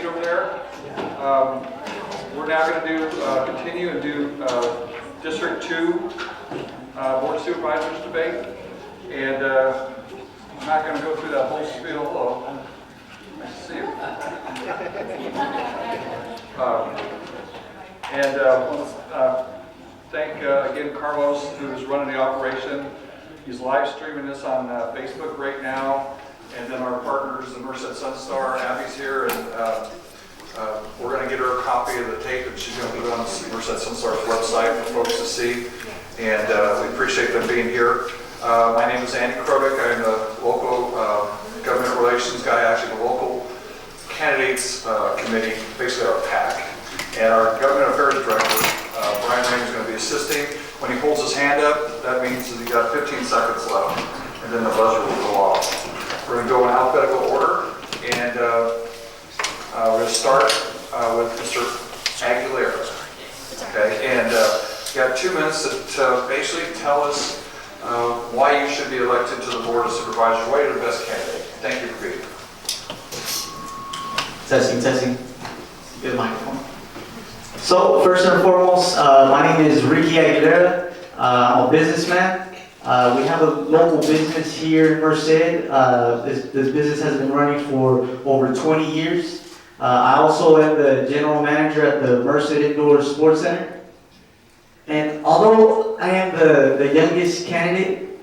seat over there. We're now going to continue and do District 2 Board of Supervisors debate. And I'm not going to go through that whole spiel. Nice to see you. Thank again Carlos, who is running the operation. He's live streaming this on Facebook right now. And then our partners, the Merced Sunstar, Abby's here, and we're going to get her a copy of the tape, and she's going to put it on Merced Sunstar's website for folks to see. And we appreciate them being here. My name is Andy Krodick. I'm the local government relations guy, actually the local candidates committee, basically our PAC. And our government affairs director, Brian Rain, is going to be assisting. When he holds his hand up, that means that he's got 15 seconds left, and then the buzzer will go off. We're going to go in alphabetical order, and we're going to start with Mr. Aguilera. Okay, and you got 2 minutes to basically tell us why you should be elected to the Board of Supervisors, why you're the best candidate. Thank you for being here. Testing. Good microphone. So, first and foremost, my name is Ricky Aguilera. I'm a businessman. We have a local business here in Merced. This business has been running for over 20 years. I also am the general manager at the Merced Indoor Sports Center. And although I am the youngest candidate,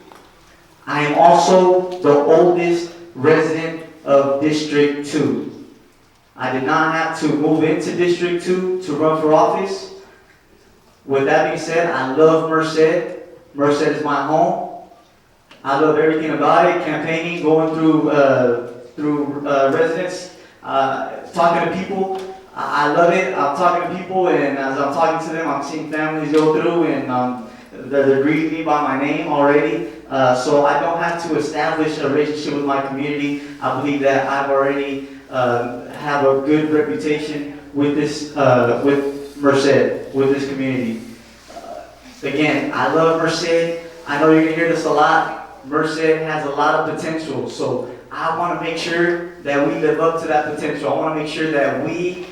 I am also the oldest resident of District 2. I did not have to move into District 2 to run for office. With that being said, I love Merced. Merced is my home. I love everything about it, campaigning, going through residents, talking to people. I love it. I'm talking to people, and as I'm talking to them, I'm seeing families go through, and they're greeting me by my name already. So I don't have to establish a relationship with my community. I believe that I've already have a good reputation with this, with Merced, with this community. Again, I love Merced. I know you're gonna hear this a lot. Merced has a lot of potential, so I want to make sure that we live up to that potential. I want to make sure that we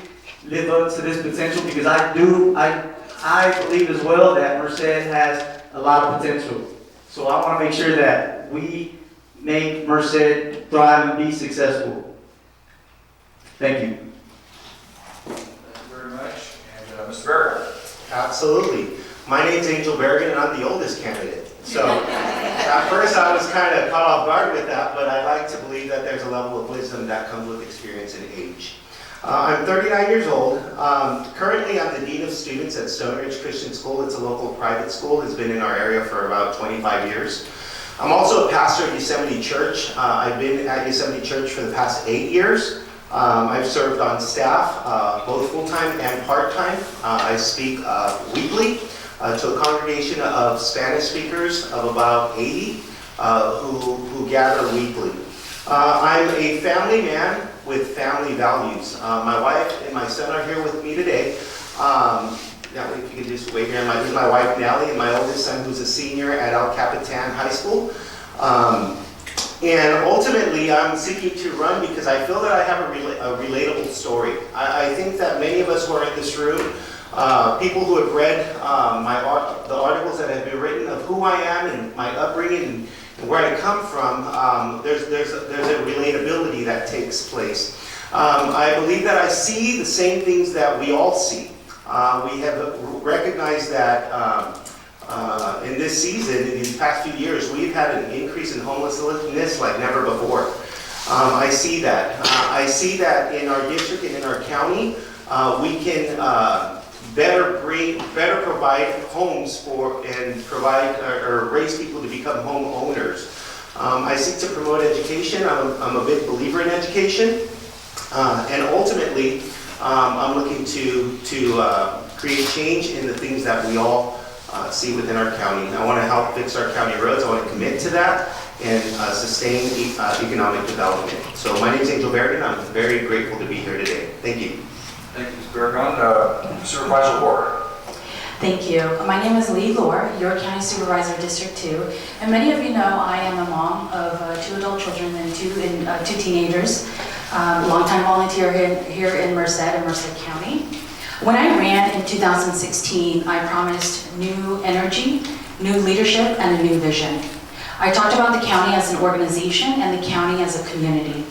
live up to this potential, because I believe as well that Merced has a lot of potential. So I want to make sure that we make Merced thrive and be successful. Thank you. Thank you very much. And Mr. Berger. Absolutely. My name's Angel Bergen, and I'm the oldest candidate. So at first I was kind of caught off guard with that, but I like to believe that there's a level of wisdom that comes with experience and age. I'm 39 years old. Currently I'm the Dean of Students at Stone Ridge Christian School. It's a local private school. It's been in our area for about 25 years. I'm also a pastor at Yosemite Church. I've been at Yosemite Church for the past 8 years. I've served on staff, both full-time and part-time. I speak weekly to a congregation of Spanish speakers of about 80 who gather weekly. I'm a family man with family values. My wife and my son are here with me today. Now, if you could just wave your hand. This is my wife, Nally, and my oldest son, who's a senior at El Capitan High School. And ultimately, I'm seeking to run because I feel that I have a relatable story. I think that many of us who are in this room, people who have read the articles that have been written of who I am and my upbringing and where I come from, there's a relatability that takes place. I believe that I see the same things that we all see. We have recognized that in this season, in these past few years, we've had an increase in homelessness like never before. I see that. I see that in our district and in our county, we can better provide homes for and provide or raise people to become homeowners. I seek to promote education. I'm a big believer in education, and ultimately, I'm looking to create change in the things that we all see within our county. I want to help fix our county roads. I want to commit to that and sustain economic development. So my name is Angel Bergen. I'm very grateful to be here today. Thank you. Thank you, Mr. Bergen. Supervisor Moore. Thank you. My name is Lee Lohr, your County Supervisor, District 2. And many of you know I am a mom of 2 adult children and two teenagers. longtime volunteer here in Merced and Merced County. When I ran in 2016, I promised new energy, new leadership, and a new vision. I talked about the county as an organization and the county as a community.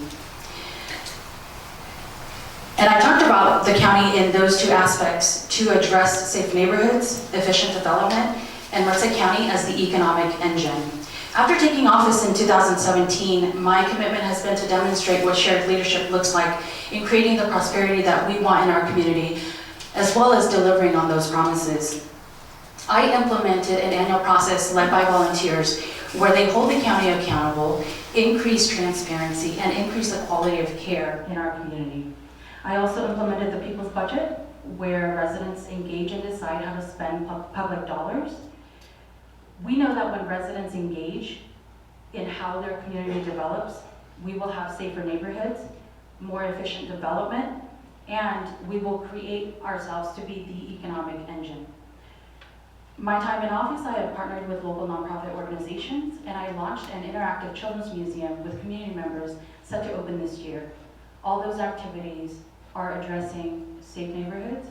And I talked about the county in those two aspects to address safe neighborhoods, efficient development, and Merced County as the economic engine. After taking office in 2017, my commitment has been to demonstrate what shared leadership looks like in creating the prosperity that we want in our community, as well as delivering on those promises. I implemented an annual process led by volunteers where they hold the county accountable, increase transparency, and increase the quality of care in our community. I also implemented the People's Budget, where residents engage and decide how to spend public dollars. We know that when residents engage in how their community develops, we will have safer neighborhoods, more efficient development, and we will create ourselves to be the economic engine. My time in office, I have partnered with local nonprofit organizations, and I launched an interactive children's museum with community members set to open this year. All those activities are addressing safe neighborhoods,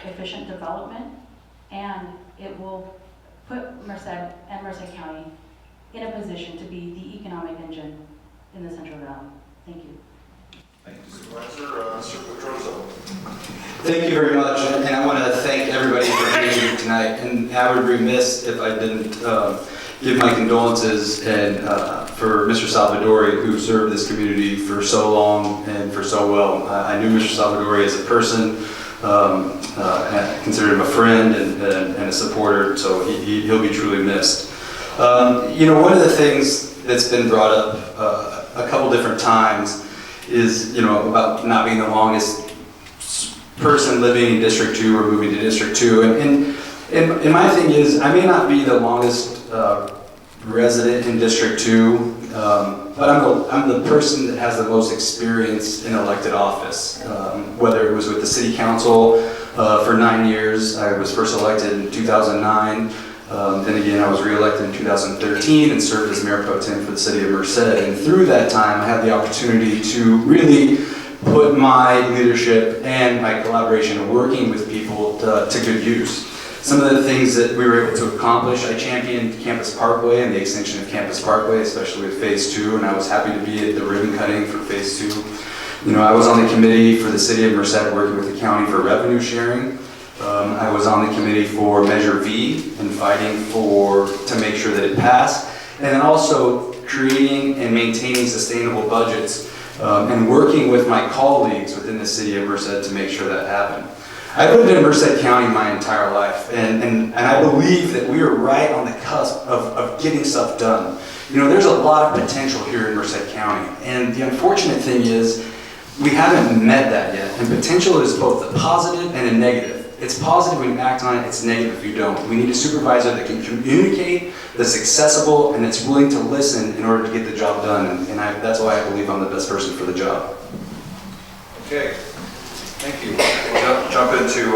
efficient development, and it will put Merced and Merced County in a position to be the economic engine in the Central Valley. Thank you. Thank you, Supervisor. Mr. Pedroso. Thank you very much, and I want to thank everybody for being here tonight. And I would be remiss if I didn't give my condolences and for Mr. Salvadori, who served this community for so long and for so well. I knew Mr. Salvadori as a person, I considered him a friend and a supporter, so he'll be truly missed. You know, one of the things that's been brought up a couple different times is, you know, about not being the longest person living in District 2 or moving to District 2. And my thing is, I may not be the longest resident in District 2, but I'm the person that has the most experience in elected office. Whether it was with the City Council for 9 years, I was first elected in 2009. Then again, I was re-elected in 2013 and served as Mayor Pro Tem for the City of Merced. And through that time, I had the opportunity to really put my leadership and my collaboration working with people to good use. Some of the things that we were able to accomplish, I championed Campus Parkway and the extension of Campus Parkway, especially with Phase 2, and I was happy to be at the ribbon cutting for Phase 2. You know, I was on the committee for the City of Merced working with the county for revenue sharing. I was on the committee for Measure V and fighting to make sure that it passed, and then also creating and maintaining sustainable budgets and working with my colleagues within the City of Merced to make sure that happened. I've lived in Merced County my entire life, and I believe that we are right on the cusp of getting stuff done. You know, there's a lot of potential here in Merced County, and the unfortunate thing is we haven't met that yet, and potential is both a positive and a negative. It's positive when you act on it, it's negative if you don't. We need a supervisor that can communicate, that's accessible, and that's willing to listen in order to get the job done, and that's why I believe I'm the best person for the job. Okay, thank you. We'll jump into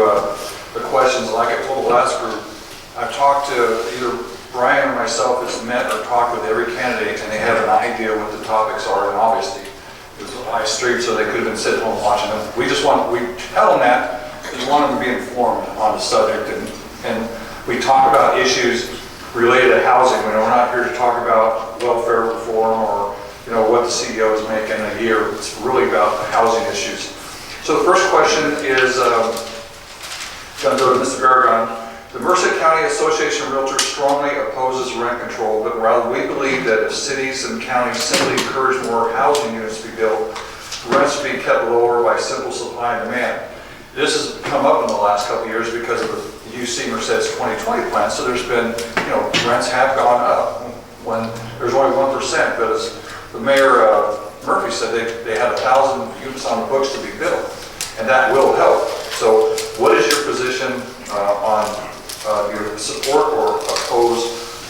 the questions. Like I told the last group, I've talked to either Brian or myself has met or talked with every candidate, and they have an idea what the topics are, and obviously it was live stream, so they could have been sitting home watching them. We tell them that we want them to be informed on the subject, and we talk about issues related to housing. We're not here to talk about welfare reform or, you know, what the CEO is making a year. It's really about the housing issues. So the first question is going to go to Mr. Aragon. The Merced County Association of Realtors strongly opposes rent control, but rather we believe that if cities and counties simply encourage more housing units to be built, rents will be kept lower by simple supply and demand. This has come up in the last couple of years because of the UC Merced's 2020 plan. So there's been, you know, rents have gone up when there's only 1%, but as the Mayor Murphy said, they had 1,000 units on the books to be built, and that will help. So what is your position on your support or oppose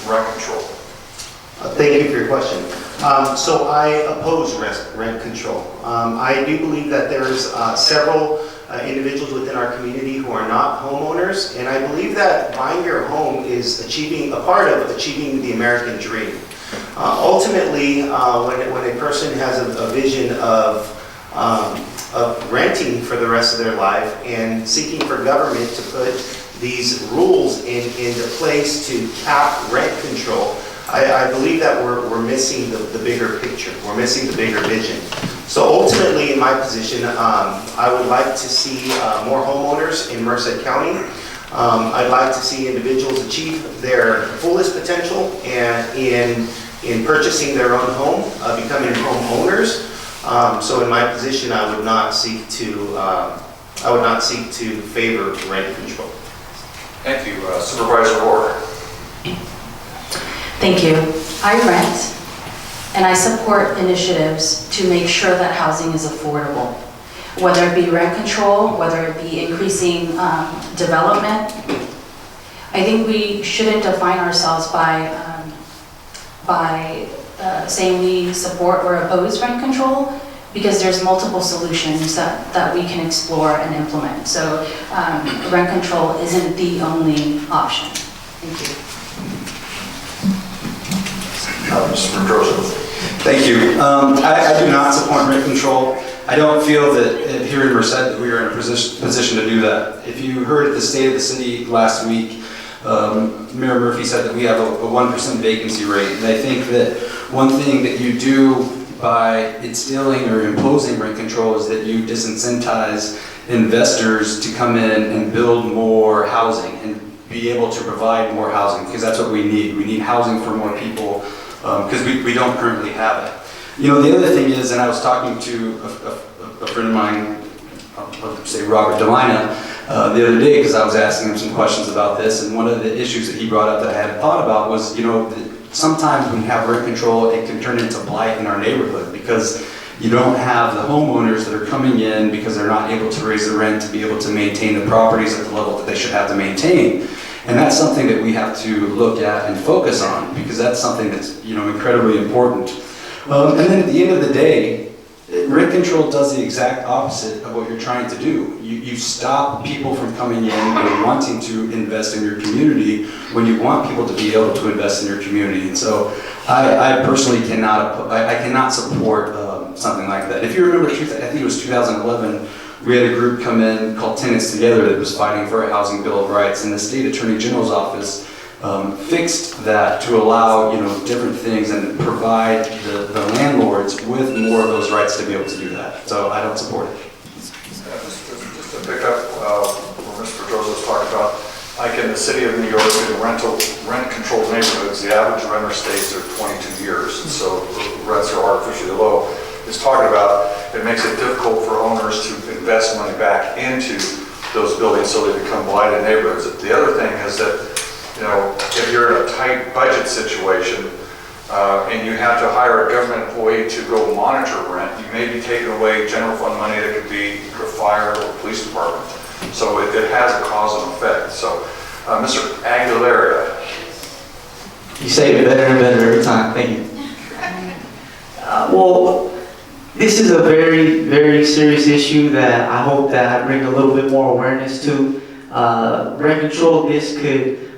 rent control? Thank you for your question. So I oppose rent control. I do believe that there's several individuals within our community who are not homeowners, and I believe that buying your home is a part of achieving the American dream. Ultimately, when a person has a vision of of renting for the rest of their life and seeking for government to put these rules into place to cap rent control, I believe that we're missing the bigger picture. We're missing the bigger vision. So ultimately, in my position, I would like to see more homeowners in Merced County. I'd like to see individuals achieve their fullest potential and in purchasing their own home, becoming homeowners. So in my position, I would not seek to favor rent control. Thank you. Supervisor Orr. Thank you. I rent, and I support initiatives to make sure that housing is affordable, whether it be rent control, whether it be increasing development. I think we shouldn't define ourselves by saying we support or oppose rent control, because there's multiple solutions that we can explore and implement. So rent control isn't the only option. Thank you. Mr. Pedrosa. Thank you. I do not support rent control. I don't feel that here in Merced that we are in a position to do that. If you heard at the State of the City last week, Mayor Murphy said that we have a 1% vacancy rate. And I think that one thing that you do by instilling or imposing rent control is that you disincentivize investors to come in and build more housing and be able to provide more housing, because that's what we need. We need housing for more people, because we don't currently have it. You know, the other thing is, and I was talking to a friend of mine, I'll say Robert Delina, the other day, because I was asking him some questions about this, and one of the issues that he brought up that I hadn't thought about was, you know, sometimes when you have rent control, it can turn into blight in our neighborhood, because you don't have the homeowners that are coming in because they're not able to raise the rent to be able to maintain the properties at the level that they should have to maintain. And that's something that we have to look at and focus on, because that's something that's, you know, incredibly important. And then at the end of the day, rent control does the exact opposite of what you're trying to do. You stop people from coming in and wanting to invest in your community when you want people to be able to invest in your community. And so I personally cannot support something like that. If you remember, I think it was 2011, we had a group come in called Tenants Together that was fighting for a housing bill of rights, and the State Attorney General's office fixed that to allow, you know, different things and provide the landlords with more of those rights to be able to do that. So I don't support it. Just to pick up where Mr. Pedrosa was talking about, like in the city of New York, in rent-controlled neighborhoods, the average renter stays there 22 years, and so rents are artificially low. Is talking about it makes it difficult for owners to invest money back into those buildings so they become blighted neighborhoods. The other thing is that, you know, if you're in a tight budget situation and you have to hire a government employee to go monitor rent, you may be taking away general fund money that could be the fire or police department. So it has a cause and effect. So Mr. Aguilera. You say it better and better every time. Thank you. Well, this is a very, very serious issue that I hope that I bring a little bit more awareness to. Rent control, this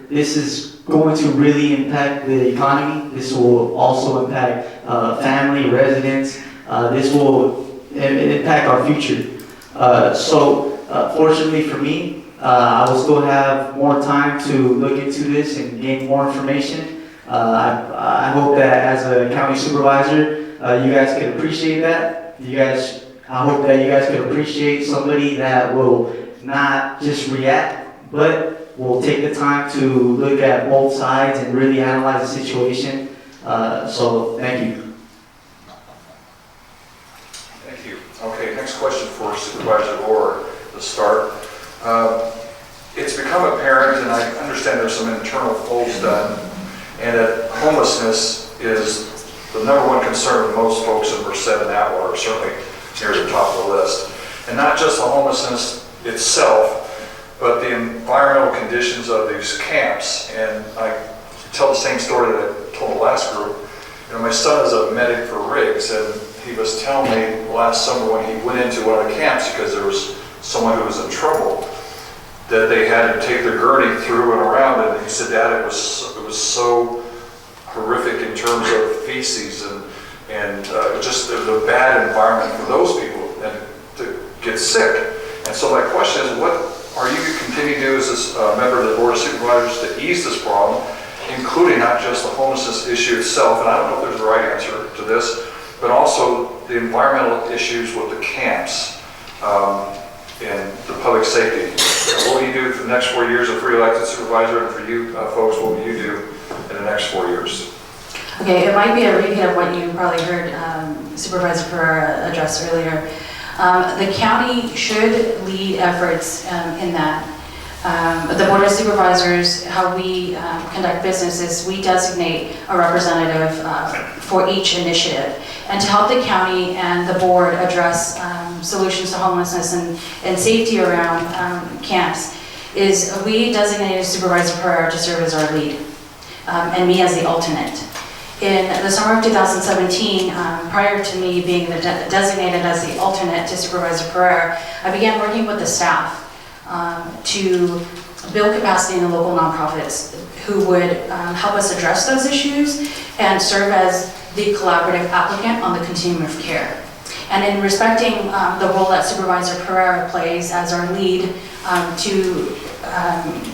is going to really impact the economy. This will also impact family, residents. This will impact our future. Fortunately for me, I will still have more time to look into this and gain more information. I hope that as a county supervisor, you guys can appreciate that. I hope that you guys can appreciate somebody that will not just react, but will take the time to look at both sides and really analyze the situation. So thank you. Thank you. Okay, next question for Supervisor Orr to start. It's become apparent, and I understand there's some internal polls done, and that homelessness is the number one concern of most folks in Merced and Atwater, certainly near the top of the list. And not just the homelessness itself, but the environmental conditions of these camps. And I tell the same story that I told the last group. You know, my son is a medic for rigs, and he was telling me last summer when he went into one of the camps because there was someone who was in trouble, that they had to take their gurney through and around, and he said, Dad, it was so horrific in terms of feces, and it was a bad environment for those people. And get sick. And so my question is, what are you continuing to do as this member of the Board of Supervisors to ease this problem, including not just the homelessness issue itself, and I don't know if there's a right answer to this, but also the environmental issues with the camps and the public safety. What will you do for the next 4 years if re-elected supervisor, and for you folks, what will you do in the next 4 years? Okay, it might be a repeat of what you probably heard Supervisor Pereira address earlier. The county should lead efforts in that. The Board of Supervisors, how we conduct business is we designate a representative for each initiative. And to help the county and the board address solutions to homelessness and safety around camps is we designated Supervisor Pereira to serve as our lead and me as the alternate. In the summer of 2017, prior to me being designated as the alternate to Supervisor Pereira, I began working with the staff to build capacity in the local nonprofits who would help us address those issues and serve as the collaborative applicant on the continuum of care. And in respecting the role that Supervisor Pereira plays as our lead to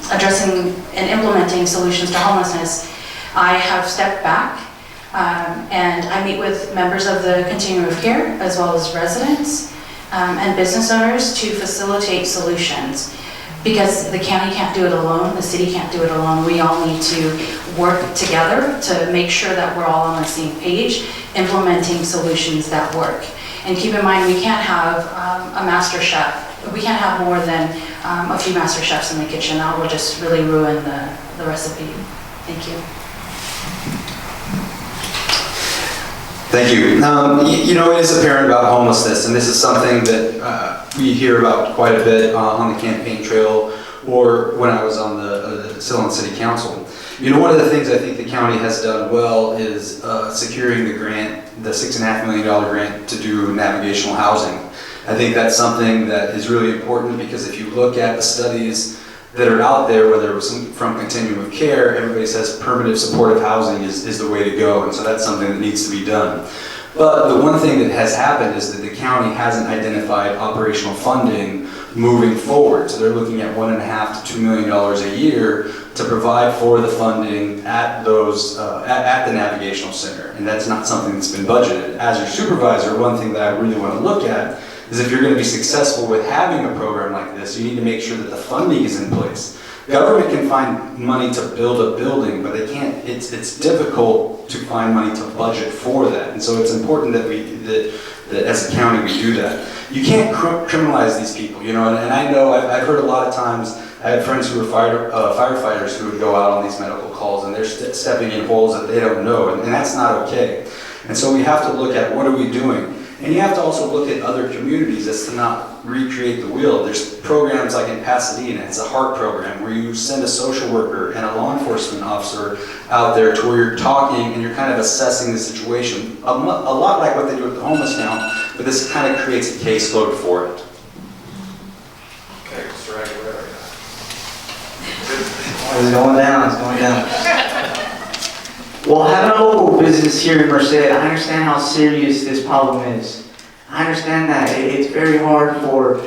addressing and implementing solutions to homelessness, I have stepped back and I meet with members of the continuum of care as well as residents and business owners to facilitate solutions. Because the county can't do it alone, the city can't do it alone, we all need to work together to make sure that we're all on the same page, implementing solutions that work. And keep in mind, we can't have a master chef. We can't have more than a few master chefs in the kitchen. That will just really ruin the recipe. Thank you. Thank you. You know, it is apparent about homelessness, and this is something that we hear about quite a bit on the campaign trail or when I was on the Siloam City Council. You know, one of the things I think the county has done well is securing the grant, the $6.5 million grant to do navigational housing. I think that's something that is really important because if you look at the studies that are out there, whether it was from continuum of care, everybody says permanent supportive housing is the way to go, and so that's something that needs to be done. But the one thing that has happened is that the county hasn't identified operational funding moving forward. So they're looking at $1.5 to $2 million a year to provide for the funding at those at the navigational center, and that's not something that's been budgeted. As your supervisor, one thing that I really want to look at is if you're going to be successful with having a program like this, you need to make sure that the funding is in place. Government can find money to build a building, but they can't. It's difficult to find money to budget for that, and so it's important that that as a county we do that. You can't criminalize these people, you know. And I know I've heard a lot of times. I had friends who were firefighters who would go out on these medical calls, and they're stepping in holes that they don't know, and that's not okay. And so we have to look at what are we doing. And you have to also look at other communities as to not recreate the wheel. There's programs like in Pasadena, it's a HEART program, where you send a social worker and a law enforcement officer out there to where you're talking and you're kind of assessing the situation. A lot like what they do with the homeless now, but this kind of creates a caseload for it. Okay, Mr. Aguilera. It's going down, it's going down. Well, having a local business here in Merced, I understand how serious this problem is. I understand that it's very hard for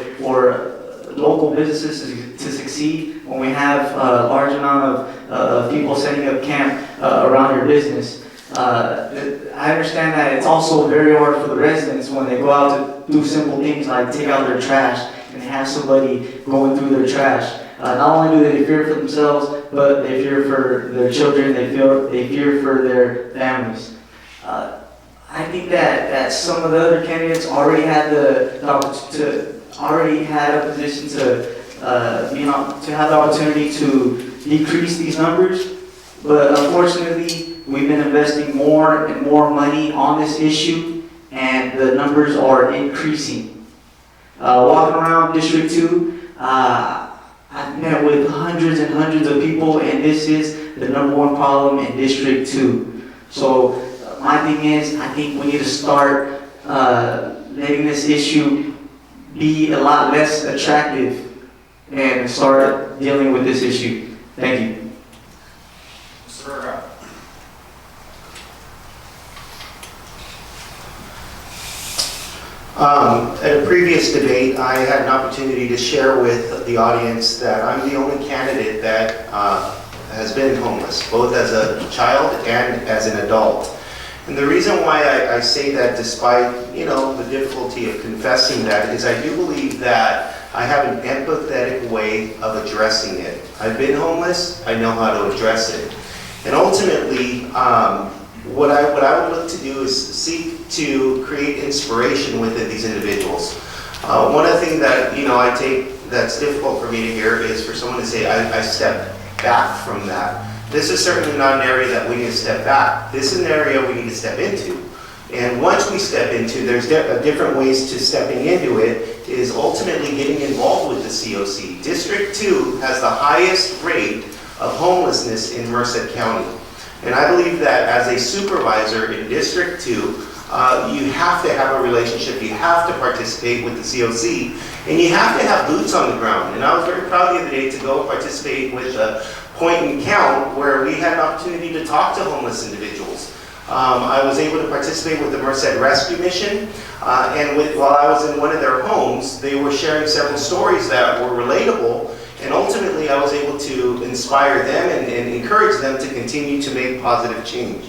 local businesses to succeed when we have a large amount of people setting up camp around your business. I understand that it's also very hard for the residents when they go out to do simple things like take out their trash and they have somebody going through their trash. Not only do they fear for themselves, but they fear for their children, they fear for their families. I think that some of the other candidates already had already had a position to have the opportunity to decrease these numbers, but unfortunately we've been investing more and more money on this issue, and the numbers are increasing. Walking around District 2, I've met with hundreds and hundreds of people, and this is the #1 problem in District 2. So my thing is, I think we need to start letting this issue be a lot less attractive and start dealing with this issue. Thank you. Mr. Vergara. At a previous debate, I had an opportunity to share with the audience that I'm the only candidate that has been homeless, both as a child and as an adult. And the reason why I say that, despite, the difficulty of confessing that, is I do believe that I have an empathetic way of addressing it. I've been homeless, I know how to address it. And ultimately, what I would look to do is seek to create inspiration within these individuals. One of the things that, I take that's difficult for me to hear is for someone to say, I step back from that. This is certainly not an area that we need to step back. This is an area we need to step into. And once we step into, there's different ways to stepping into it, is ultimately getting involved with the COC. District 2 has the highest rate of homelessness in Merced County. And I believe that as a supervisor in District 2, you have to have a relationship, you have to participate with the COC, and you have to have boots on the ground. And I was very proud the other day to go participate with Point and Count, where we had an opportunity to talk to homeless individuals. I was able to participate with the Merced Rescue Mission, and while I was in one of their homes, they were sharing several stories that were relatable, and ultimately I was able to inspire them and encourage them to continue to make positive change.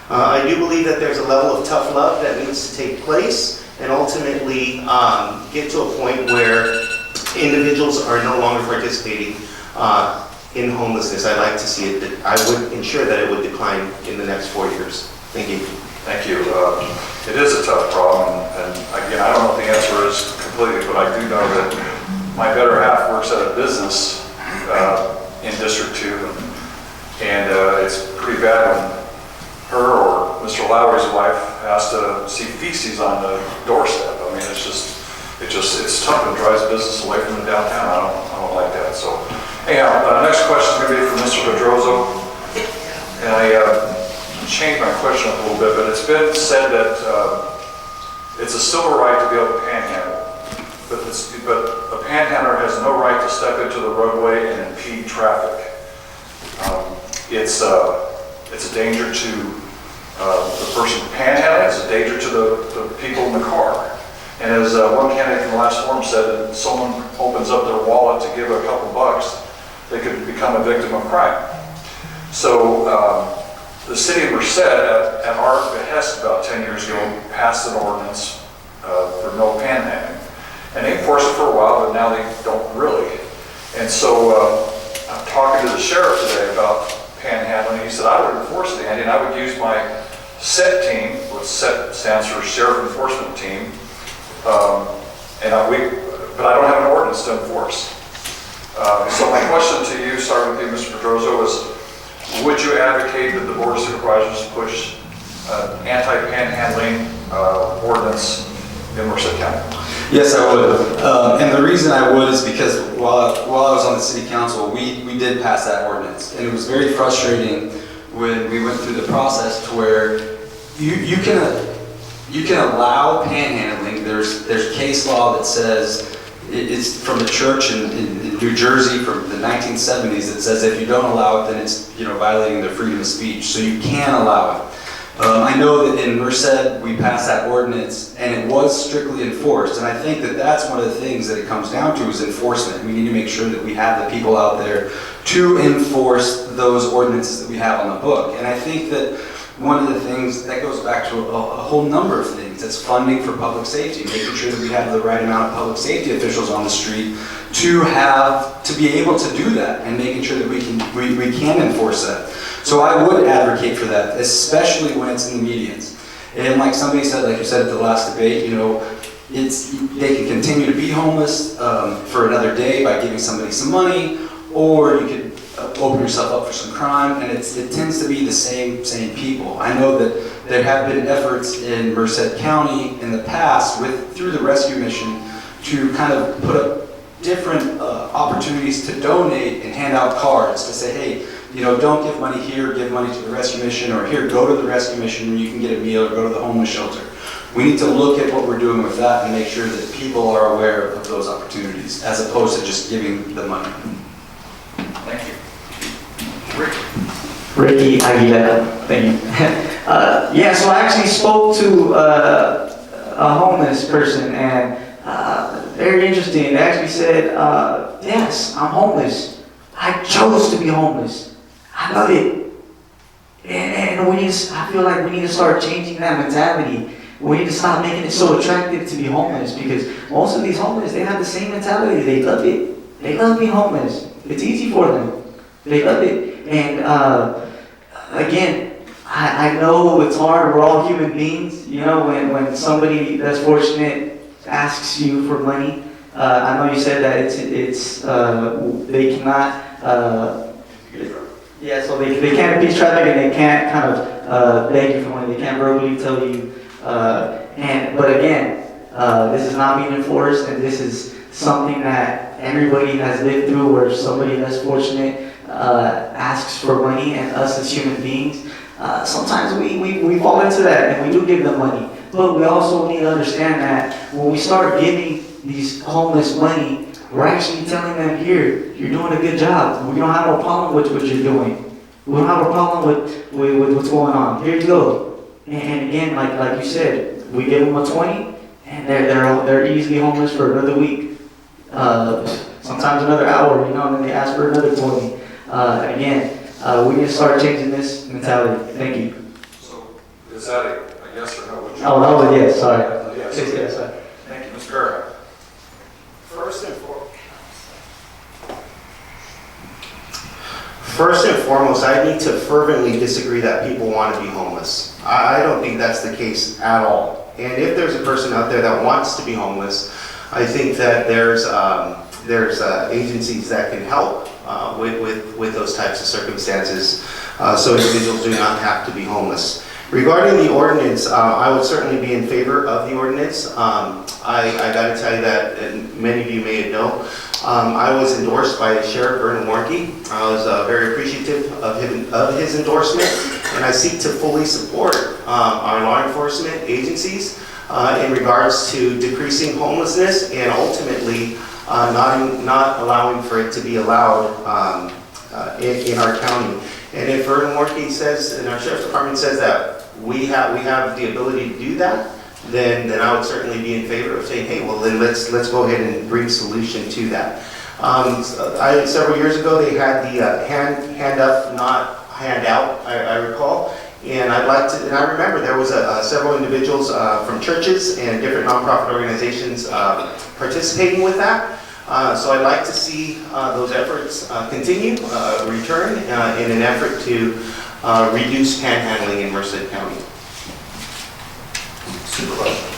I do believe that there's a level of tough love that needs to take place, and ultimately get to a point where individuals are no longer participating in homelessness. I'd like to see it, that I would ensure that it would decline in the next 4 years. Thank you. Thank you. It is a tough problem, and again, I don't know what the answer is completely, but I do know that my better half works at a business in District 2, and it's pretty bad when her or Mr. Lowry's wife has to see feces on the doorstep. I mean, it's tough and drives business away from the downtown. I don't like that. So, anyhow, next question is going to be from Mr. Pedroso, and I changed my question up a little bit, but it's been said that it's a civil right to be able to panhandle, but a panhandler has no right to step into the roadway and impede traffic. It's a danger to the person panhandling, it's a danger to the people in the car. And as one candidate in the last forum said, if someone opens up their wallet to give a couple bucks, they could become a victim of crime. So the city of Merced, at our behest about 10 years ago, passed an ordinance for no panhandling. And they enforced it for a while, but now they don't really. And so I'm talking to the sheriff today about panhandling. He said, I would enforce it, Andy, and I would use my SET team, which SET stands for Sheriff Enforcement Team, but I don't have an ordinance to enforce. So my question to you, starting with you, Mr. Pedroso, is would you advocate that the Board of Supervisors push anti-panhandling ordinance in Merced County? Yes, I would. And the reason I would is because while I was on the city council, we did pass that ordinance. And it was very frustrating when we went through the process to where you can allow panhandling. There's case law that says, it's from the church in New Jersey from the 1970s that says if you don't allow it, then it's violating their freedom of speech. So you can allow it. I know that in Merced we passed that ordinance and it was strictly enforced, and I think that that's one of the things that it comes down to is enforcement. We need to make sure that we have the people out there to enforce those ordinances that we have on the book. And I think that one of the things that goes back to a whole number of things. That's funding for public safety, making sure that we have the right amount of public safety officials on the street to be able to do that, and making sure that we can enforce that. So I would advocate for that, especially when it's in the medians. And like somebody said, like you said at the last debate, they can continue to be homeless for another day by giving somebody some money, or you could open yourself up for some crime, and it tends to be the same people. I know that there have been efforts in Merced County in the past through the rescue mission to kind of put up different opportunities to donate and hand out cards to say, hey, don't give money here, give money to the rescue mission, or here, go to the rescue mission and you can get a meal, or go to the homeless shelter. We need to look at what we're doing with that and make sure that people are aware of those opportunities, as opposed to just giving the money. Thank you. Ricky Aguilera, thank you. So I actually spoke to a homeless person, and very interesting. They actually said, yes, I'm homeless. I chose to be homeless. I love it. And I feel like we need to start changing that mentality. We need to stop making it so attractive to be homeless, because most of these homeless, they have the same mentality. They love it. They love being homeless. It's easy for them. They love it. And again, I know it's hard. We're all human beings. You know, when somebody that's fortunate asks you for money, I know you said that it's they cannot. Yeah, so they can't be traffic, and they can't kind of beg you for money. They can't verbally tell you. But again, this is not being enforced, and this is something that everybody has lived through, where somebody less fortunate asks for money, and us as human beings, sometimes we fall into that, and we do give them money. But we also need to understand that when we start giving these homeless money, we're actually telling them, here, you're doing a good job. We don't have no problem with what you're doing. We don't have a problem with what's going on. Here you go. And again, like you said, we give them a 20, and they're easily homeless for another week. Sometimes another hour, you know, and then they ask for another 20. Again, we need to start changing this mentality. Thank you. So is that a yes or no? Oh, that was a yes, sorry. Yes. Yes, sorry. Thank you, Mr. Guerra. First and foremost, I need to fervently disagree that people want to be homeless. I don't think that's the case at all. And if there's a person out there that wants to be homeless, I think that there's agencies that can help with those types of circumstances, so individuals do not have to be homeless. Regarding the ordinance, I would certainly be in favor of the ordinance. I got to tell you that, and many of you may know, I was endorsed by Sheriff Vernon Warnke. I was very appreciative of his endorsement, and I seek to fully support our law enforcement agencies in regards to decreasing homelessness, and ultimately not allowing for it to be allowed in our county. And if Vernon Warnke says, and our Sheriff's Department says that we have the ability to do that, then I would certainly be in favor of saying, hey, well then let's go ahead and bring solution to that. Several years ago they had the hand up, not hand out, I recall. And I remember there was several individuals from churches and different nonprofit organizations participating with that. So I'd like to see those efforts continue, return in an effort to reduce panhandling in Merced County. Super question.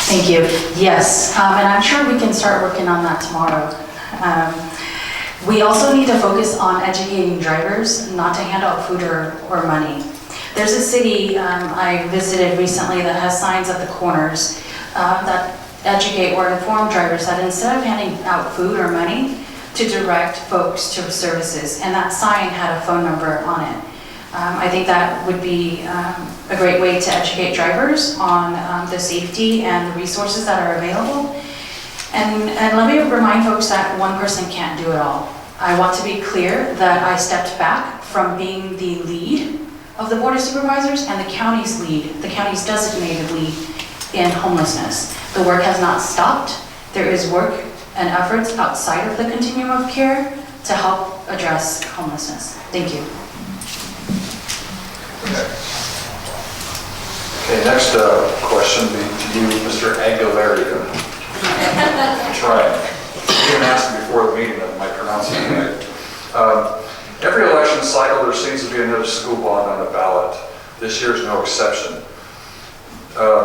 Thank you. Yes, and I'm sure we can start working on that tomorrow. We also need to focus on educating drivers not to hand out food or money. There's a city I visited recently that has signs at the corners that educate or inform drivers that instead of handing out food or money, to direct folks to services, and that sign had a phone number on it. I think that would be a great way to educate drivers on the safety and the resources that are available. And let me remind folks that one person can't do it all. I want to be clear that I stepped back from being the lead of the Board of Supervisors and the county's lead, the county's designated lead in homelessness. The work has not stopped. There is work and efforts outside of the continuum of care to help address homelessness. Thank you. Okay, next question be to you, Mr. Aguilera. I'm trying. You didn't ask me before the meeting that my pronouncing right. Every election cycle, there seems to be another school bond on the ballot. This year is no exception.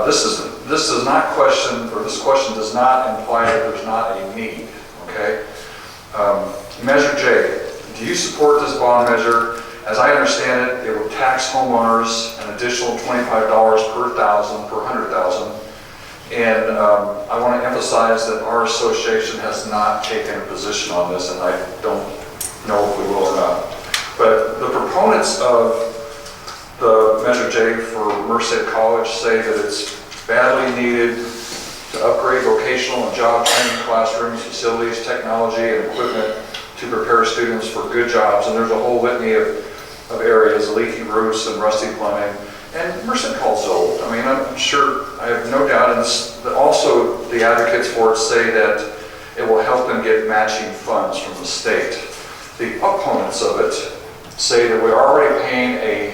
This does not question, or this question does not imply that there's not a need. Okay. Measure J. Do you support this bond measure? As I understand it, it would tax homeowners an additional $25 per thousand, per 100,000. And I want to emphasize that our association has not taken a position on this, and I don't know if we will or not. But the proponents of the Measure J for Merced College say that it's badly needed to upgrade vocational and job training classrooms, facilities, technology, and equipment to prepare students for good jobs. And there's a whole litany of areas, leaky roofs and rusty plumbing. And Merced calls old. I mean, I'm sure, I have no doubt, and also the advocates for it say that it will help them get matching funds from the state. The opponents of it say that we're already paying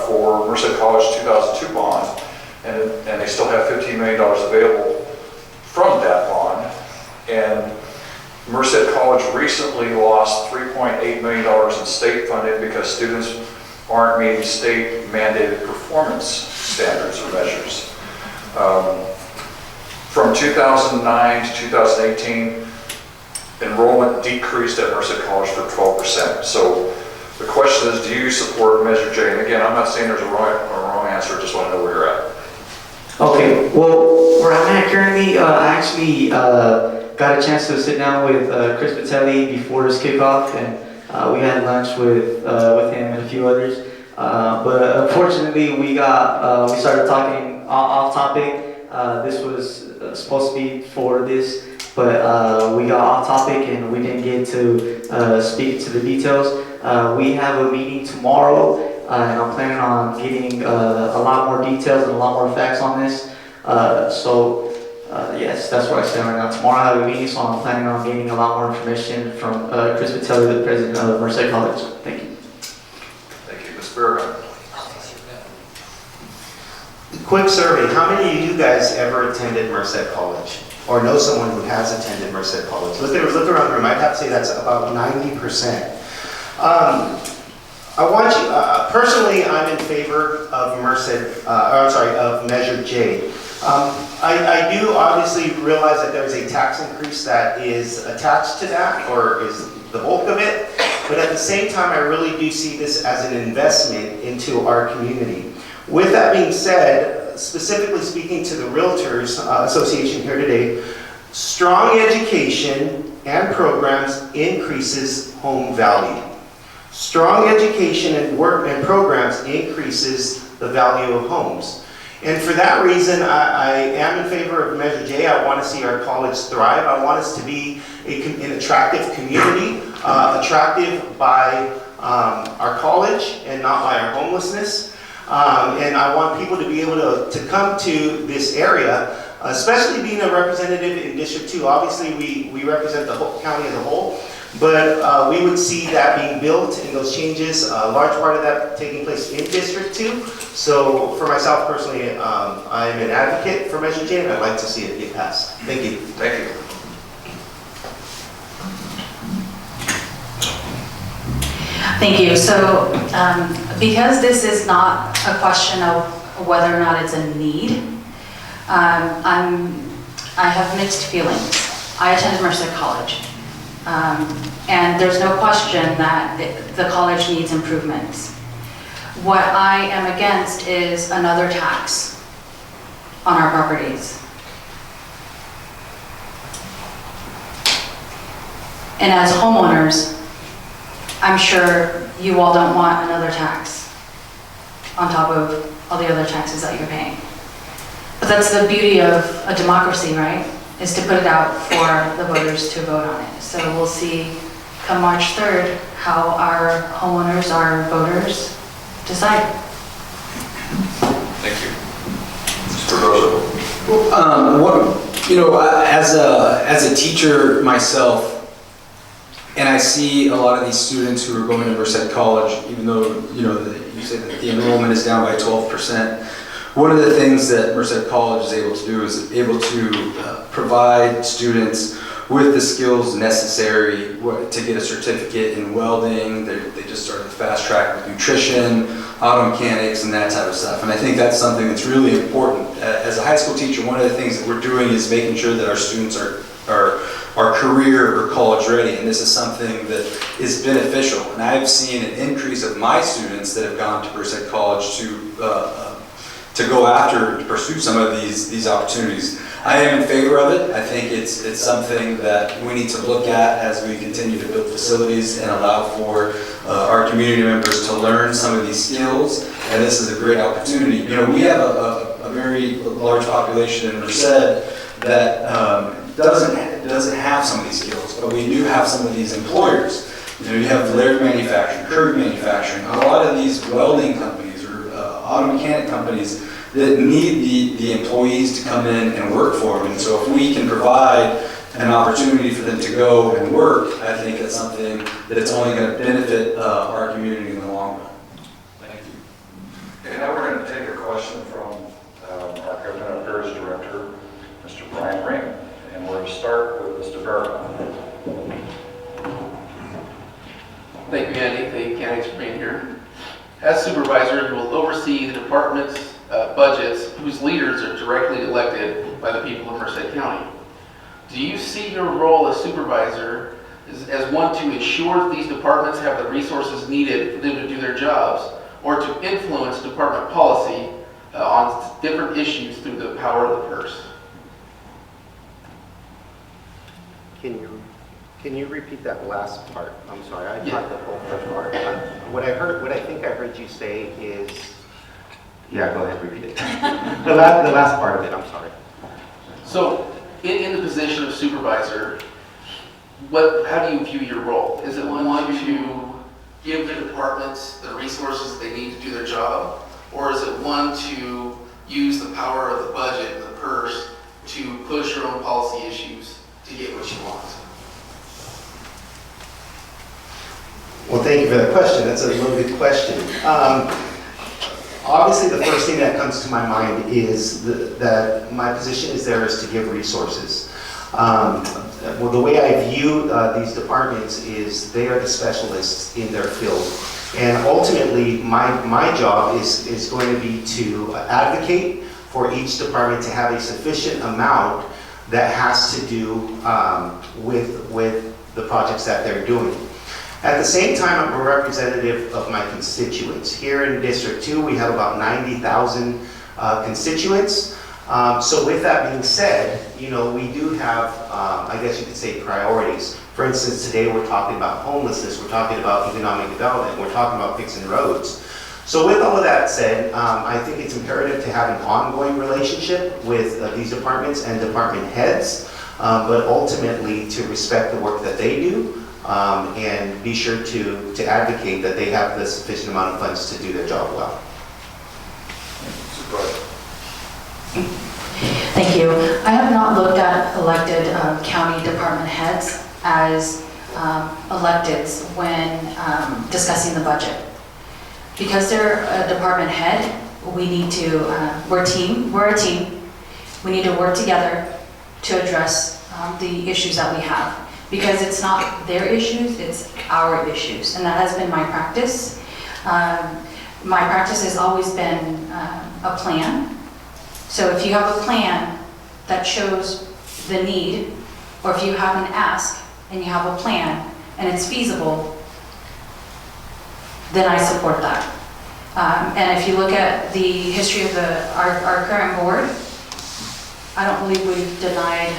for Merced College 2002 bond, and they still have $15 million available from that bond. And Merced College recently lost $3.8 million in state funding because students aren't meeting state mandated performance standards or measures. From 2009 to 2018, enrollment decreased at Merced College for 12%. So the question is, do you support Measure J? And again, I'm not saying there's a wrong answer, I just want to know where you're at. Okay, well, where I'm at currently, I actually got a chance to sit down with Chris Patelli before this kickoff, and we had lunch with him and a few others. But unfortunately, we started talking off topic. This was supposed to be for this, but we got off topic and we didn't get to speak to the details. We have a meeting tomorrow, and I'm planning on getting a lot more details and a lot more facts on this. Yes, that's where I stand right now. Tomorrow I have a meeting, so I'm planning on getting a lot more information from Chris Patelli, the president of Merced College. Thank you. Thank you. Ms. Berger. Quick survey, how many of you guys ever attended Merced College? Or know someone who has attended Merced College? Look around the room, I'd have to say that's about 90%. I want you, personally, I'm in favor of of Measure J. I do obviously realize that there's a tax increase that is attached to that, or is the bulk of it, but at the same time, I really do see this as an investment into our community. With that being said, specifically speaking to the Realtors Association here today, strong education and programs increases home value. Strong education and work and programs increases the value of homes. And for that reason, I am in favor of Measure J. I want to see our college thrive. I want us to be an attractive community, attractive by our college and not by our homelessness. And I want people to be able to come to this area, especially being a representative in District 2. Obviously, we represent the whole county as a whole, but we would see that being built and those changes, a large part of that taking place in District 2. So for myself personally, I'm an advocate for Measure J, and I'd like to see it get passed. Thank you. Thank you. Thank you. So, because this is not a question of whether or not it's a need, I have mixed feelings. I attended Merced College, and there's no question that the college needs improvements. What I am against is another tax on our properties. And as homeowners, I'm sure you all don't want another tax on top of all the other taxes that you're paying. But that's the beauty of a democracy, right? Is to put it out for the voters to vote on it. So we'll see come March 3rd how our homeowners, our voters decide. Thank you. Mr. Rosa. As a teacher myself, and I see a lot of these students who are going to Merced College, even though you say that the enrollment is down by 12%. One of the things that Merced College is able to do is able to provide students with the skills necessary to get a certificate in welding. They just started the fast track with nutrition, auto mechanics, and that type of stuff. And I think that's something that's really important. As a high school teacher, one of the things that we're doing is making sure that our students are career or college ready, and this is something that is beneficial. And I've seen an increase of my students that have gone to Merced College to go after, to pursue some of these opportunities. I am in favor of it. I think it's something that we need to look at as we continue to build facilities and allow for our community members to learn some of these skills, and this is a great opportunity. We have a very large population in Merced that doesn't have some of these skills, but we do have some of these employers. You have layered manufacturing, curved manufacturing. A lot of these welding companies or auto mechanic companies that need the employees to come in and work for them. And so if we can provide an opportunity for them to go and work, I think that's something that it's only going to benefit our community in the long run. Thank you. And now we're going to take a question from our Government Affairs Director, Mr. Brian Ring. And we're going to start with Mr. Barrett. Thank you, Andy. Thank you, County, for being here. As supervisor, you will oversee the department's budgets whose leaders are directly elected by the people of Merced County. Do you see your role as supervisor as one to ensure that these departments have the resources needed for them to do their jobs, or to influence department policy on different issues through the power of the purse? Can you repeat that last part? I'm sorry, I Yeah. caught the whole first part. What I think I heard you say is, yeah, go ahead, repeat it. The last part of it, I'm sorry. So, in the position of supervisor, how do you view your role? Is it one to give the departments the resources they need to do their job? Or is it one to use the power of the budget and the purse to push your own policy issues to get what you want? Well, thank you for that question. That's a loaded question. Obviously, the first thing that comes to my mind is that my position is there is to give resources. Well, the way I view these departments is they are the specialists in their field. And ultimately, my job is going to be to advocate for each department to have a sufficient amount that has to do with the projects that they're doing. At the same time, I'm a representative of my constituents. Here in District 2, we have about 90,000 constituents. So with that being said, you know, we do have, I guess you could say, priorities. For instance, today we're talking about homelessness, we're talking about economic development, we're talking about fixing roads. So with all of that said, I think it's imperative to have an ongoing relationship with these departments and department heads, but ultimately to respect the work that they do. And be sure to advocate that they have the sufficient amount of funds to do their job well. Thank you. I have not looked at elected county department heads as electeds when discussing the budget. Because they're a department head, we need to, we're a team. We need to work together to address the issues that we have. Because it's not their issues, it's our issues. And that has been my practice. My practice has always been a plan. So if you have a plan that shows the need, or if you have an ask and you have a plan and it's feasible, then I support that. And if you look at the history of our current board, I don't believe we've denied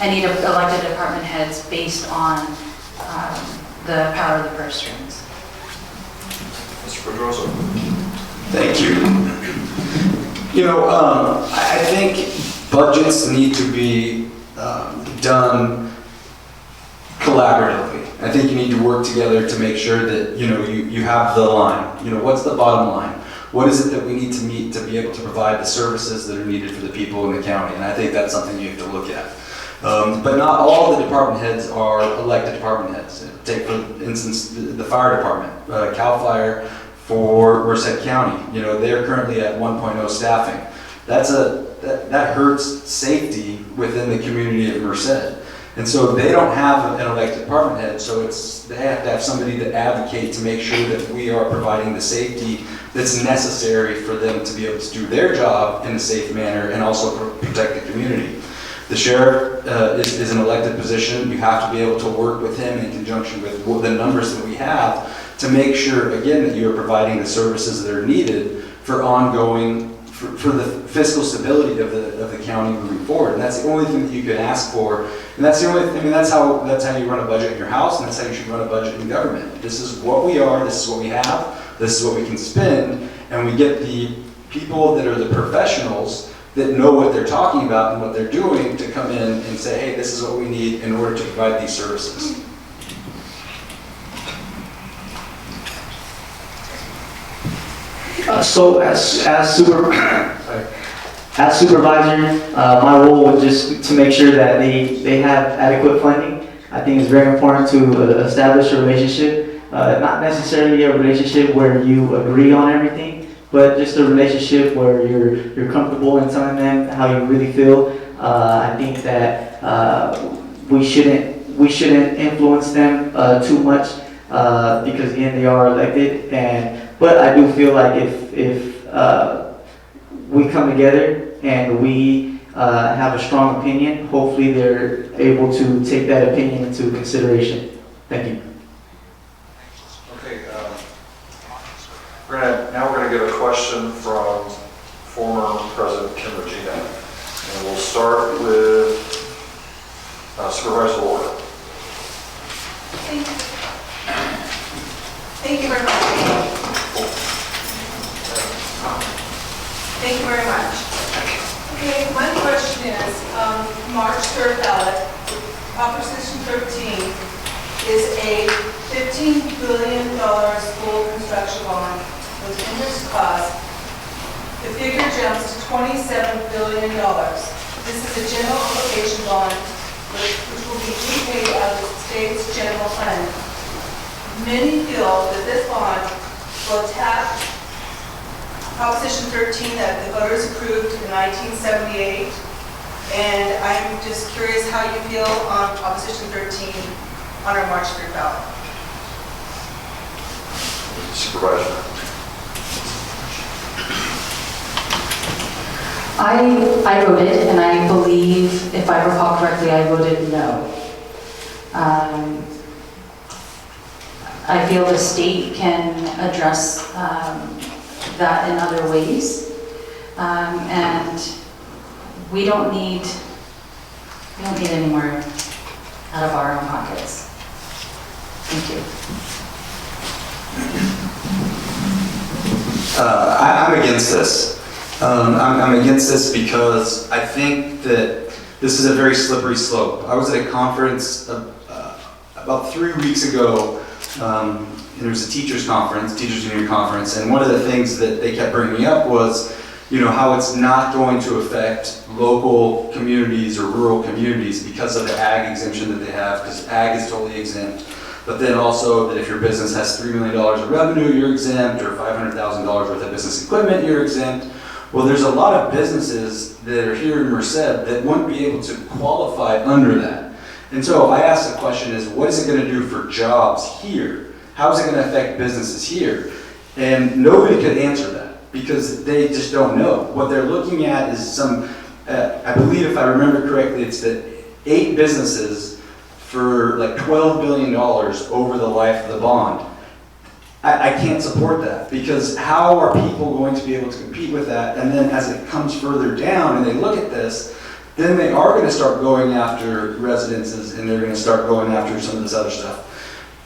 any elected department heads based on the power of the purse strings. Mr. Pedrosa. Thank you. You know, I think budgets need to be done collaboratively. I think you need to work together to make sure that, you know, you have the line. You know, what's the bottom line? What is it that we need to meet to be able to provide the services that are needed for the people in the county? And I think that's something you have to look at. But not all the department heads are elected department heads. Take, for instance, the fire department, CAL FIRE for Merced County. You know, they're currently at 1.0 staffing. That hurts safety within the community of Merced. And so they don't have an elected department head, so they have to have somebody to advocate to make sure that we are providing the safety that's necessary for them to be able to do their job in a safe manner and also protect the community. The sheriff is an elected position. You have to be able to work with him in conjunction with the numbers that we have to make sure, again, that you are providing the services that are needed for ongoing, for the fiscal stability of the county moving forward. And that's the only thing that you can ask for. And that's the only thing, I mean, that's how you run a budget in your house, and that's how you should run a budget in government. This is what we are, this is what we have, this is what we can spend, and we get the people that are the professionals that know what they're talking about and what they're doing to come in and say, hey, this is what we need in order to provide these services. So as supervisor, my role was just to make sure that they have adequate funding. I think it's very important to establish a relationship, not necessarily a relationship where you agree on everything, but just a relationship where you're comfortable in telling them how you really feel. I think that we shouldn't influence them too much because again they are elected. But I do feel like if we come together and we have a strong opinion, hopefully they're able to take that opinion into consideration. Thank you. Okay, now we're going to get a question from former President Kim Regina. And we'll start with Supervisor Ward. Thank you very much. Thank you very much. Okay, my question is, March 3rd ballot, Proposition 13 is a $15 billion school construction bond with interest cost. The figure jumps to $27 billion. This is a general obligation bond which will be repaid out of the state's general fund. Many feel that this bond will tap Proposition 13 that the voters approved in 1978, and I'm just curious how you feel on Proposition 13 on our March 3rd ballot. Supervisor. I voted, and I believe, if I recall correctly, I voted no. I feel the state can address that in other ways, and we don't need any more out of our own pockets. Thank you. I'm against this. I'm against this because I think that this is a very slippery slope. I was at a conference about 3 weeks ago. There was a teachers union conference, and one of the things that they kept bringing up was, how it's not going to affect local communities or rural communities because of the ag exemption that they have, because ag is totally exempt. But then also that if your business has $3 million of revenue, you're exempt, or $500,000 worth of business equipment, you're exempt. Well, there's a lot of businesses that are here in Merced that wouldn't be able to qualify under that. And so I asked the question is, what is it going to do for jobs here? How is it going to affect businesses here? And nobody could answer that because they just don't know. What they're looking at is I believe if I remember correctly, it's that 8 businesses for like $12 billion over the life of the bond. I can't support that because how are people going to be able to compete with that? And then as it comes further down and they look at this, then they are going to start going after residences and they're going to start going after some of this other stuff.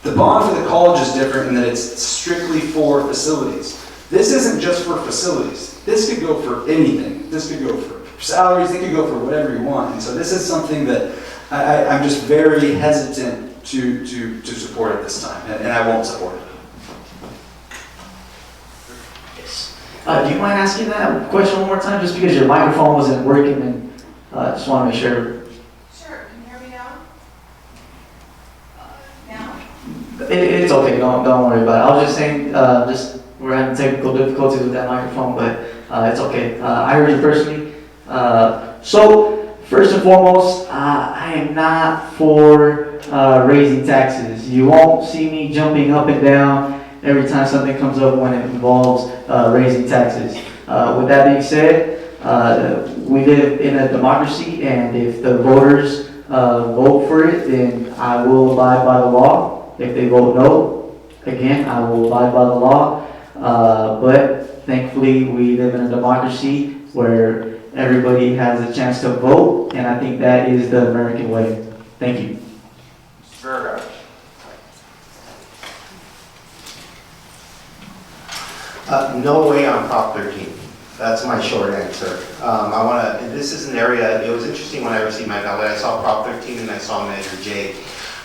The bond for the college is different in that it's strictly for facilities. This isn't just for facilities. This could go for anything. This could go for salaries. It could go for whatever you want. And so this is something that I'm just very hesitant to support at this time, and I won't support it. Do you mind asking that question one more time, just because your microphone wasn't working, and just want to make sure. Sure, can you hear me now? Now? It's okay. Don't worry about it. I was just saying, we're having technical difficulties with that microphone, but it's okay. I heard you personally. So first and foremost, I am not for raising taxes. You won't see me jumping up and down every time something comes up when it involves raising taxes. With that being said, we live in a democracy, and if the voters vote for it, then I will abide by the law. If they vote no, again, I will abide by the law. But thankfully, we live in a democracy where everybody has a chance to vote, and I think that is the American way. Thank you. Very good. No way on Prop 13. That's my short answer. This is an area, it was interesting when I received my ballot. I saw Prop 13 and I saw Measure J.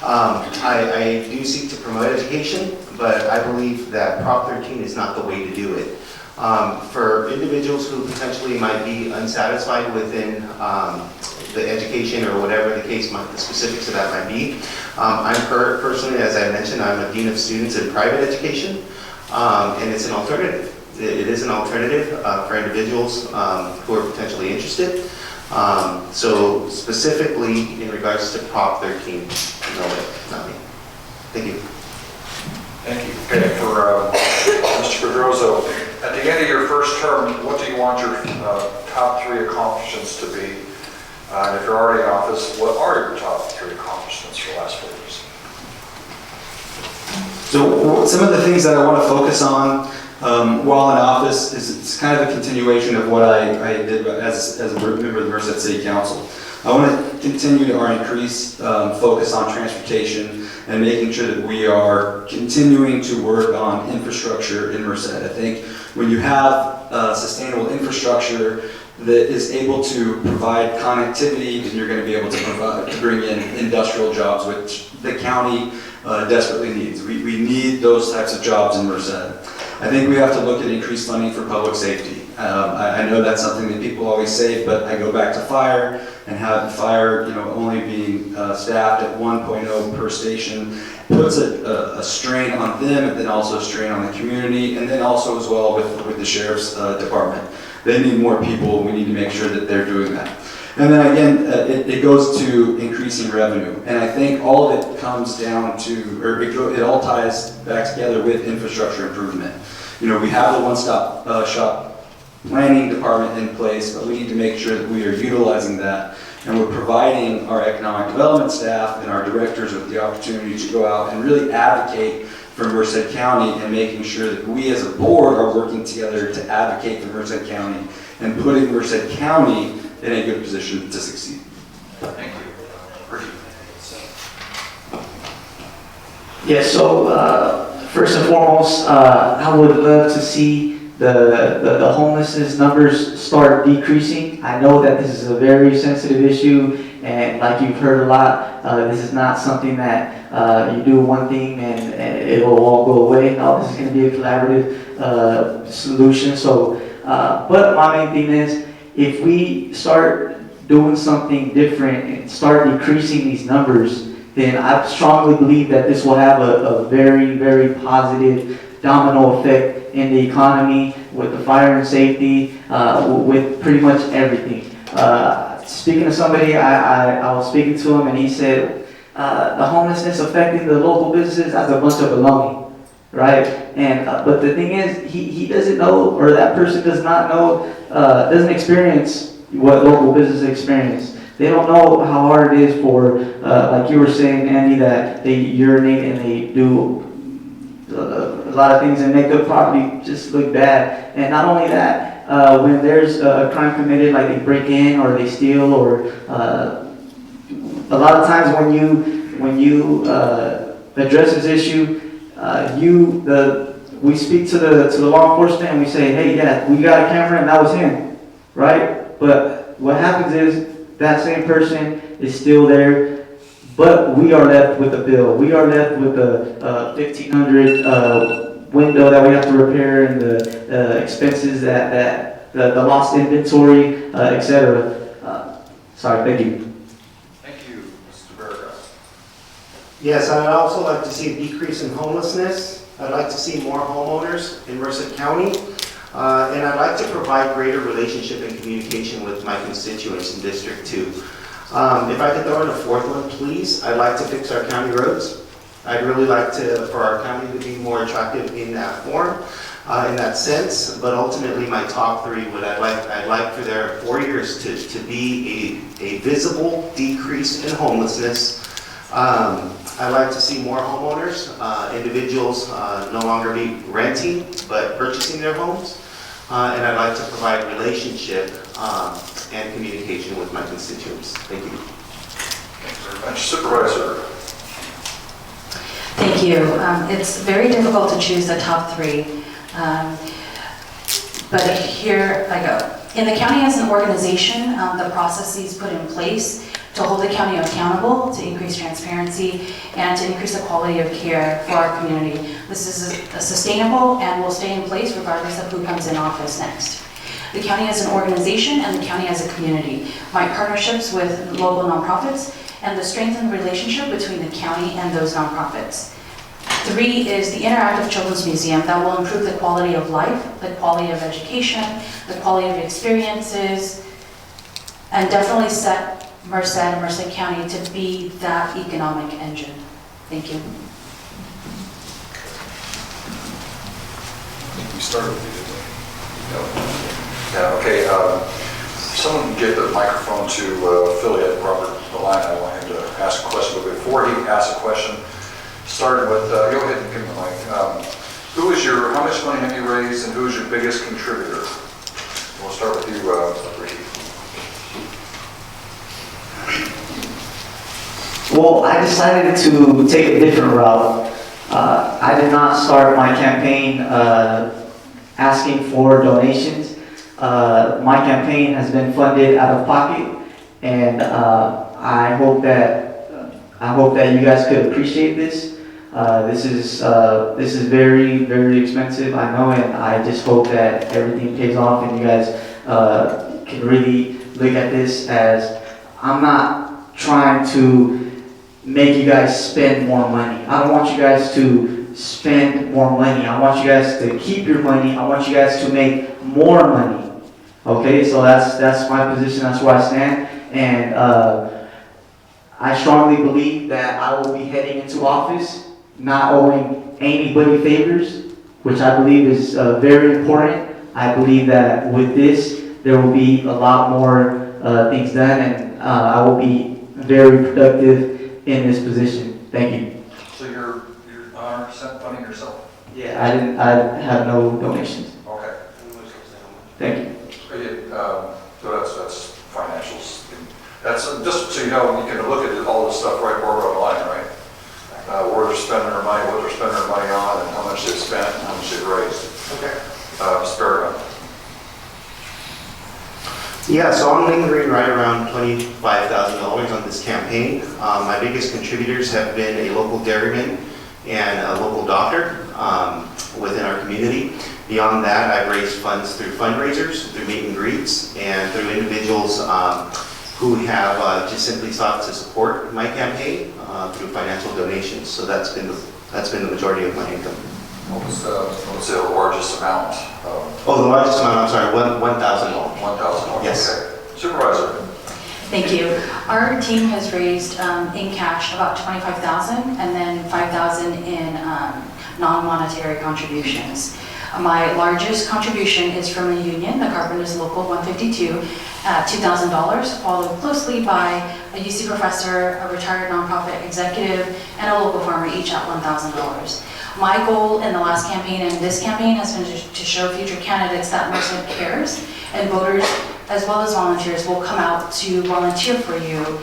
I do seek to promote education, but I believe that Prop 13 is not the way to do it. For individuals who potentially might be unsatisfied within the education or whatever the case might, the specifics of that might be, I'm personally, as I mentioned, I'm a dean of students in private education, and it's an alternative. It is an alternative for individuals who are potentially interested. So specifically in regards to Prop 13, no way, not me. Thank you. Thank you. Okay, for Mr. Pedroso, at the end of your first term, what do you want your top 3 accomplishments to be? And if you're already in office, what are your top 3 accomplishments for the last 4 years? So some of the things that I want to focus on while in office is it's kind of a continuation of what I did as a member of the Merced City Council. I want to continue to increase focus on transportation and making sure that we are continuing to work on infrastructure in Merced. I think when you have sustainable infrastructure that is able to provide connectivity, then you're going to be able to bring in industrial jobs, which the county desperately needs. We need those types of jobs in Merced. I think we have to look at increased funding for public safety. I know that's something that people always say, but I go back to fire and have fire, only being staffed at 1.0 per station puts a strain on them, and then also a strain on the community, and then also as well with the sheriff's department. They need more people. We need to make sure that they're doing that. And then again, it goes to increasing revenue. And I think all of it comes down to, or it all ties back together with infrastructure improvement. We have the one-stop shop planning department in place, but we need to make sure that we are utilizing that. And we're providing our economic development staff and our directors with the opportunity to go out and really advocate for Merced County and making sure that we as a board are working together to advocate for Merced County and putting Merced County in a good position to succeed. Thank you. Ricky. Yeah, so first and foremost, I would love to see the homelessness numbers start decreasing. I know that this is a very sensitive issue, and like you've heard a lot, this is not something that you do one thing and it will all go away. No, this is going to be a collaborative solution. So, but my main thing is, if we start doing something different and start decreasing these numbers, then I strongly believe that this will have a very, very positive domino effect in the economy, with the fire and safety, with pretty much everything. Speaking to somebody, I was speaking to him and he said, the homelessness affecting the local businesses, that's a bunch of baloney, right? And but the thing is, he doesn't know, or that person does not know, doesn't experience what local businesses experience. They don't know how hard it is for, like you were saying, Andy, that they urinate and they do a lot of things and make the property just look bad. And not only that, when there's a crime committed, like they break in or they steal, or a lot of times when you address this issue, we speak to the law enforcement and we say, hey, yeah, we got a camera and that was him, right? But what happens is that same person is still there, but we are left with a bill. We are left with the $1,500 window that we have to repair, and the expenses that the lost inventory, etc. Sorry, thank you. Thank you, Mr. Verga. Yes, I'd also like to see a decrease in homelessness. I'd like to see more homeowners in Merced County. And I'd like to provide greater relationship and communication with my constituents in District 2. If I could throw in a fourth one, please, I'd like to fix our county roads. I'd really like for our county to be more attractive in that form, in that sense. But ultimately, my top 3, I'd like for their 4 years to be a visible decrease in homelessness. I'd like to see more homeowners, individuals no longer be renting, but purchasing their homes. And I'd like to provide relationship and communication with my constituents. Thank you. Thank you very much. Supervisor. Thank you. It's very difficult to choose the top 3, but here I go. In the county as an organization, the processes put in place to hold the county accountable, to increase transparency, and to increase the quality of care for our community. This is sustainable and will stay in place regardless of who comes in office next. The county as an organization and the county as a community. My partnerships with local nonprofits and the strengthened relationship between the county and those nonprofits. 3 is the Interactive Children's Museum that will improve the quality of life, the quality of education, the quality of experiences, and definitely set Merced and Merced County to be that economic engine. Thank you. I think we started with you, didn't we? Yeah, okay. Someone get the microphone to affiliate Robert Delina. I want him to ask a question, but before he asks a question, starting with, go ahead and give him the mic. How much money have you raised and who is your biggest contributor? We'll start with you, Ricky. Well, I decided to take a different route. I did not start my campaign asking for donations. My campaign has been funded out of pocket, and I hope that you guys could appreciate this. This is very, very expensive, I know, and I just hope that everything pays off and you guys can really look at this as, I'm not trying to make you guys spend more money. I don't want you guys to spend more money. I want you guys to keep your money. I want you guys to make more money. Okay, so that's my position. That's where I stand, and I strongly believe that I will be heading into office not owing anybody favors, which I believe is very important. I believe that with this, there will be a lot more things done, and I will be very productive in this position. Thank you. So you're 100% funding yourself? Yeah, I have no donations. Okay. Thank you. So that's financials. That's just so you know, you can look at all this stuff right online, right? Where they're spending their money, what they're spending their money on, and how much they've spent, and how much they've raised. Okay. Spare gun. Yeah, so I'm lingering right around $25,000 on this campaign. My biggest contributors have been a local dairyman and a local doctor within our community. Beyond that, I've raised funds through fundraisers, through meet and greets, and through individuals who have just simply sought to support my campaign through financial donations. So that's been the majority of my income. What was the largest amount? Oh, the largest amount, I'm sorry, $1,000. $1,000. Yes. Okay. Supervisor. Thank you. Our team has raised in cash about $25,000 and then $5,000 in non-monetary contributions. My largest contribution is from the union, the Carpenters Local 152, $2,000, followed closely by a UC professor, a retired nonprofit executive, and a local farmer, each at $1,000. My goal in the last campaign and this campaign has been to show future candidates that Merced cares, and voters as well as volunteers will come out to volunteer for you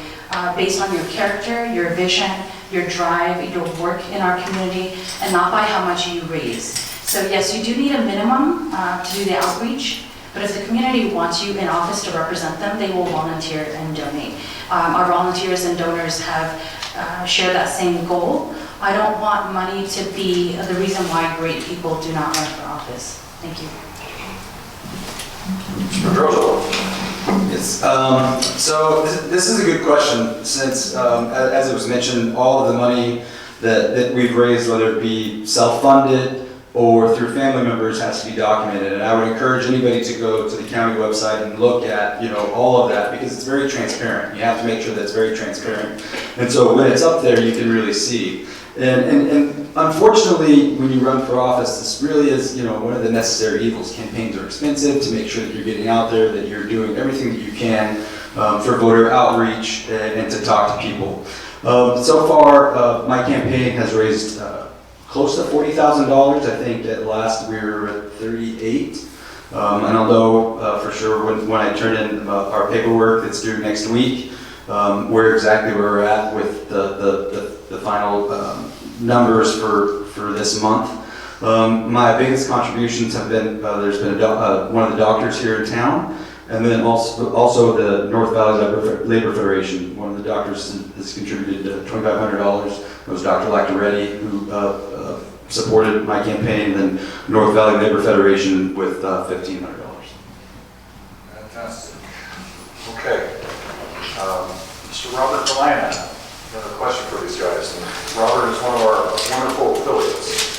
based on your character, your vision, your drive, your work in our community, and not by how much you raise. So yes, you do need a minimum to do the outreach, but if the community wants you in office to represent them, they will volunteer and donate. Our volunteers and donors have shared that same goal. I don't want money to be the reason why great people do not run for office. Thank you. Mr. Pedroso. Yes. So this is a good question, since as it was mentioned, all of the money that we've raised, whether it be self-funded or through family members, has to be documented. And I would encourage anybody to go to the county website and look at, all of that, because it's very transparent. You have to make sure that it's very transparent. And so when it's up there, you can really see. And unfortunately, when you run for office, this really is, one of the necessary evils. Campaigns are expensive. To make sure that you're getting out there, that you're doing everything that you can for voter outreach and to talk to people. So far, my campaign has raised close to $40,000. I think at last we were at 38. And although for sure when I turn in our paperwork that's due next week, where exactly we're at with the final numbers for this month. My biggest contributions have been, there's been one of the doctors here in town, And then also the North Valley Labor Federation, one of the doctors has contributed $2,500. It was Dr. Lactaretti who supported my campaign, and then North Valley Labor Federation with $1,500. Fantastic. Okay. Mr. Robert Delana, another question for these guys. And Robert is one of our wonderful affiliates.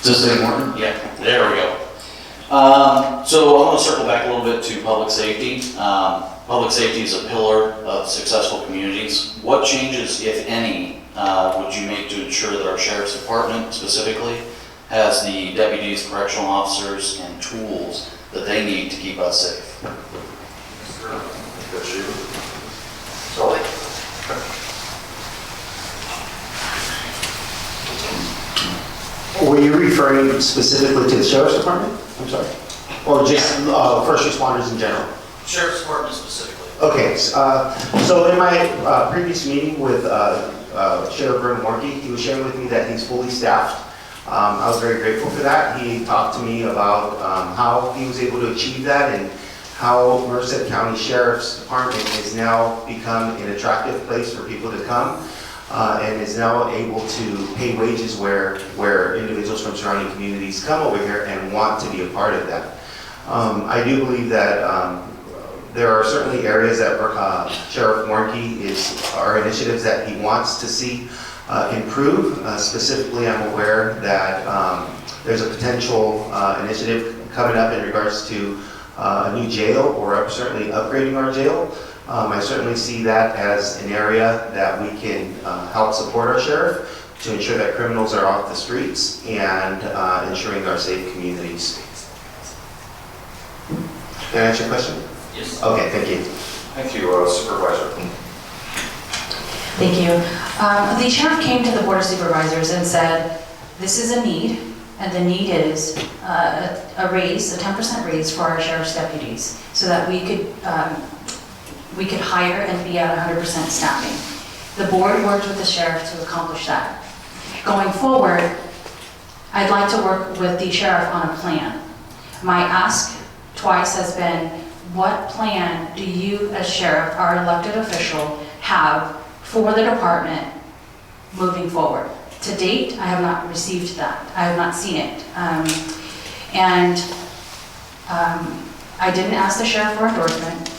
Just say more? Yeah, there we go. So I want to circle back a little bit to public safety. Public safety is a pillar of successful communities. What changes, if any, would you make to ensure that our sheriff's department specifically has the deputies, correctional officers, and tools that they need to keep us safe? That's you. Sorry. Were you referring specifically to the sheriff's department? I'm sorry. Or just first responders in general? Sheriff's department specifically. Okay, so in my previous meeting with Sheriff Vernon Morkey, he was sharing with me that he's fully staffed. I was very grateful for that. He talked to me about how he was able to achieve that and how Merced County Sheriff's Department has now become an attractive place for people to come and is now able to pay wages where individuals from surrounding communities come over here and want to be a part of that. I do believe that there are certainly areas that Sheriff Morkey are initiatives that he wants to see improve. Specifically, I'm aware that there's a potential initiative coming up in regards to a new jail, or certainly upgrading our jail. I certainly see that as an area that we can help support our sheriff to ensure that criminals are off the streets and ensuring our safe communities. Can I answer your question? Yes. Okay, thank you. Thank you, Supervisor. Thank you. The sheriff came to the Board of Supervisors and said, this is a need, and the need is a raise, a 10% raise for our sheriff's deputies, so that we could hire and be at 100% staffing. The board worked with the sheriff to accomplish that. Going forward, I'd like to work with the sheriff on a plan. My ask twice has been, what plan do you as sheriff, our elected official, have for the department moving forward? To date, I have not received that. I have not seen it. I didn't ask the sheriff for endorsement.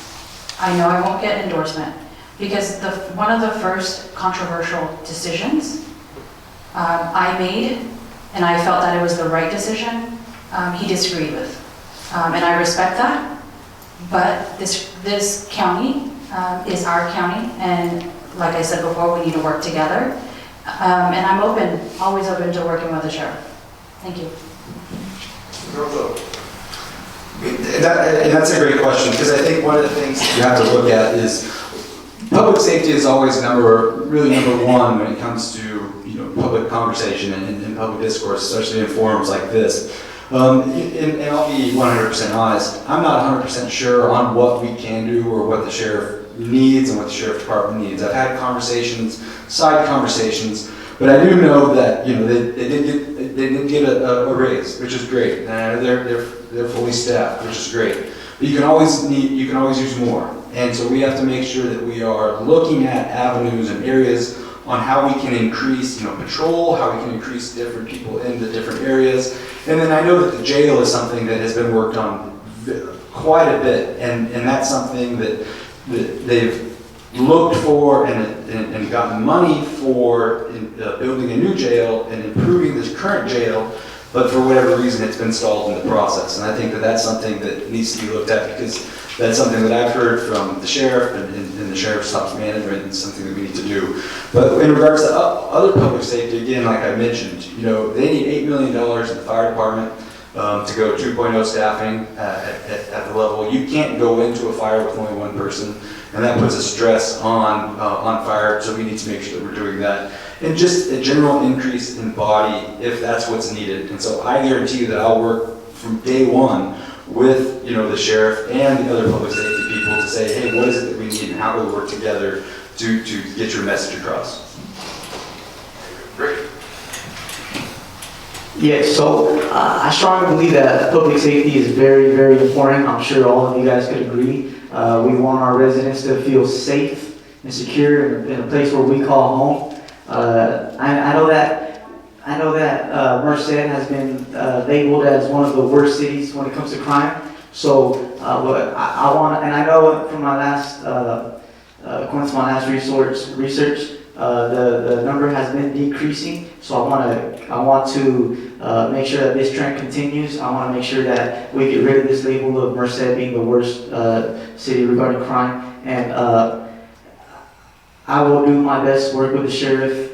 I know I won't get endorsement because one of the first controversial decisions I made, and I felt that it was the right decision, he disagreed with. And I respect that, but this county is our county, and like I said before, we need to work together. And I'm always open to working with the sheriff. Thank you. That's a great question, because I think one of the things you have to look at is public safety is always number one when it comes to public conversation and public discourse, especially in forums like this. And I'll be 100% honest, I'm not 100% sure on what we can do or what the sheriff needs and what the sheriff department needs. I've had conversations, side conversations, but I do know that they did get a raise, which is great. And they're fully staffed, which is great. But you can always use more. And so we have to make sure that we are looking at avenues and areas on how we can increase, patrol, how we can increase different people in the different areas. And then I know that the jail is something that has been worked on quite a bit, and that's something that they've looked for and gotten money for building a new jail and improving this current jail, but for whatever reason it's been stalled in the process. And I think that that's something that needs to be looked at, because that's something that I've heard from the sheriff and the sheriff's office management, and something that we need to do. But in regards to other public safety, again, like I mentioned, they need $8 million in the fire department to go 2.0 staffing at the level. You can't go into a fire with only one person, and that puts a stress on fire, so we need to make sure that we're doing that. And just a general increase in body if that's what's needed. And so I guarantee you that I'll work from day one with the sheriff and the other public safety people to say, hey, what is it that we need and how do we work together to get your message across. Great. Yes, so I strongly believe that public safety is very, very important. I'm sure all of you guys could agree. We want our residents to feel safe and secure in a place where we call home. I know that Merced has been labeled as one of the worst cities when it comes to crime. So what I want, and I know from my last, according to my last research, the number has been decreasing. So I want to make sure that this trend continues. I want to make sure that we get rid of this label of Merced being the worst city regarding crime. And I will do my best to work with the sheriff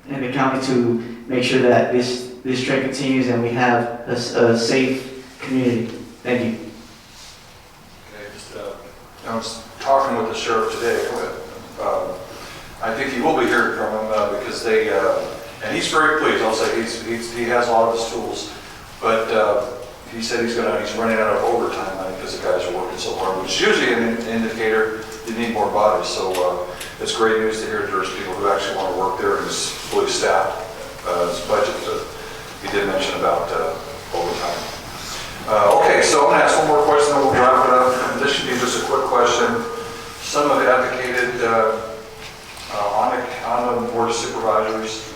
in the county to make sure that this trend continues and we have a safe community. Thank you. Okay, I was talking with the sheriff today. I think he will be hearing from him because and he's very pleased. I'll say he has a lot of his tools, but he said he's running out of overtime because the guys are working so hard, which is usually an indicator you need more bodies. So it's great news to hear there's people who actually want to work there and it's fully staffed. His budget, he did mention about overtime. Okay, so I'm going to ask one more question and we'll wrap it up. This should be just a quick question. Some have advocated on the Board of Supervisors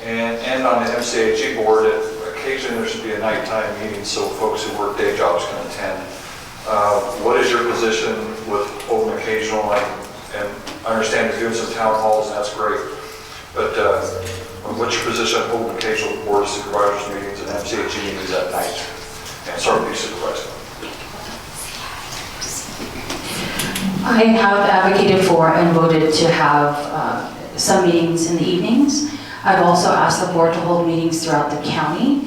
and on the MCAG board that occasionally there should be a nighttime meeting so folks who work day jobs can attend. What is your position with holding occasional? And I understand you're doing some town halls and that's great, but what's your position on holding occasional Board of Supervisors meetings and MCAG meetings at night? And start with you, Supervisor. I have advocated for and voted to have some meetings in the evenings. I've also asked the board to hold meetings throughout the county.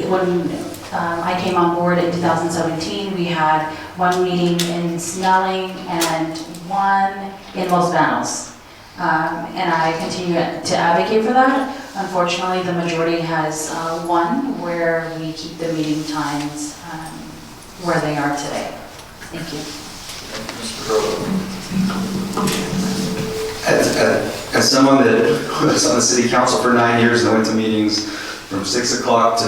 When I came on board in 2017, we had one meeting in Snelling and one in Los Banos. And I continue to advocate for that. Unfortunately, the majority has one where we keep the meeting times where they are today. Thank you. As someone that was on the city council for 9 years and went to meetings from 6 o'clock to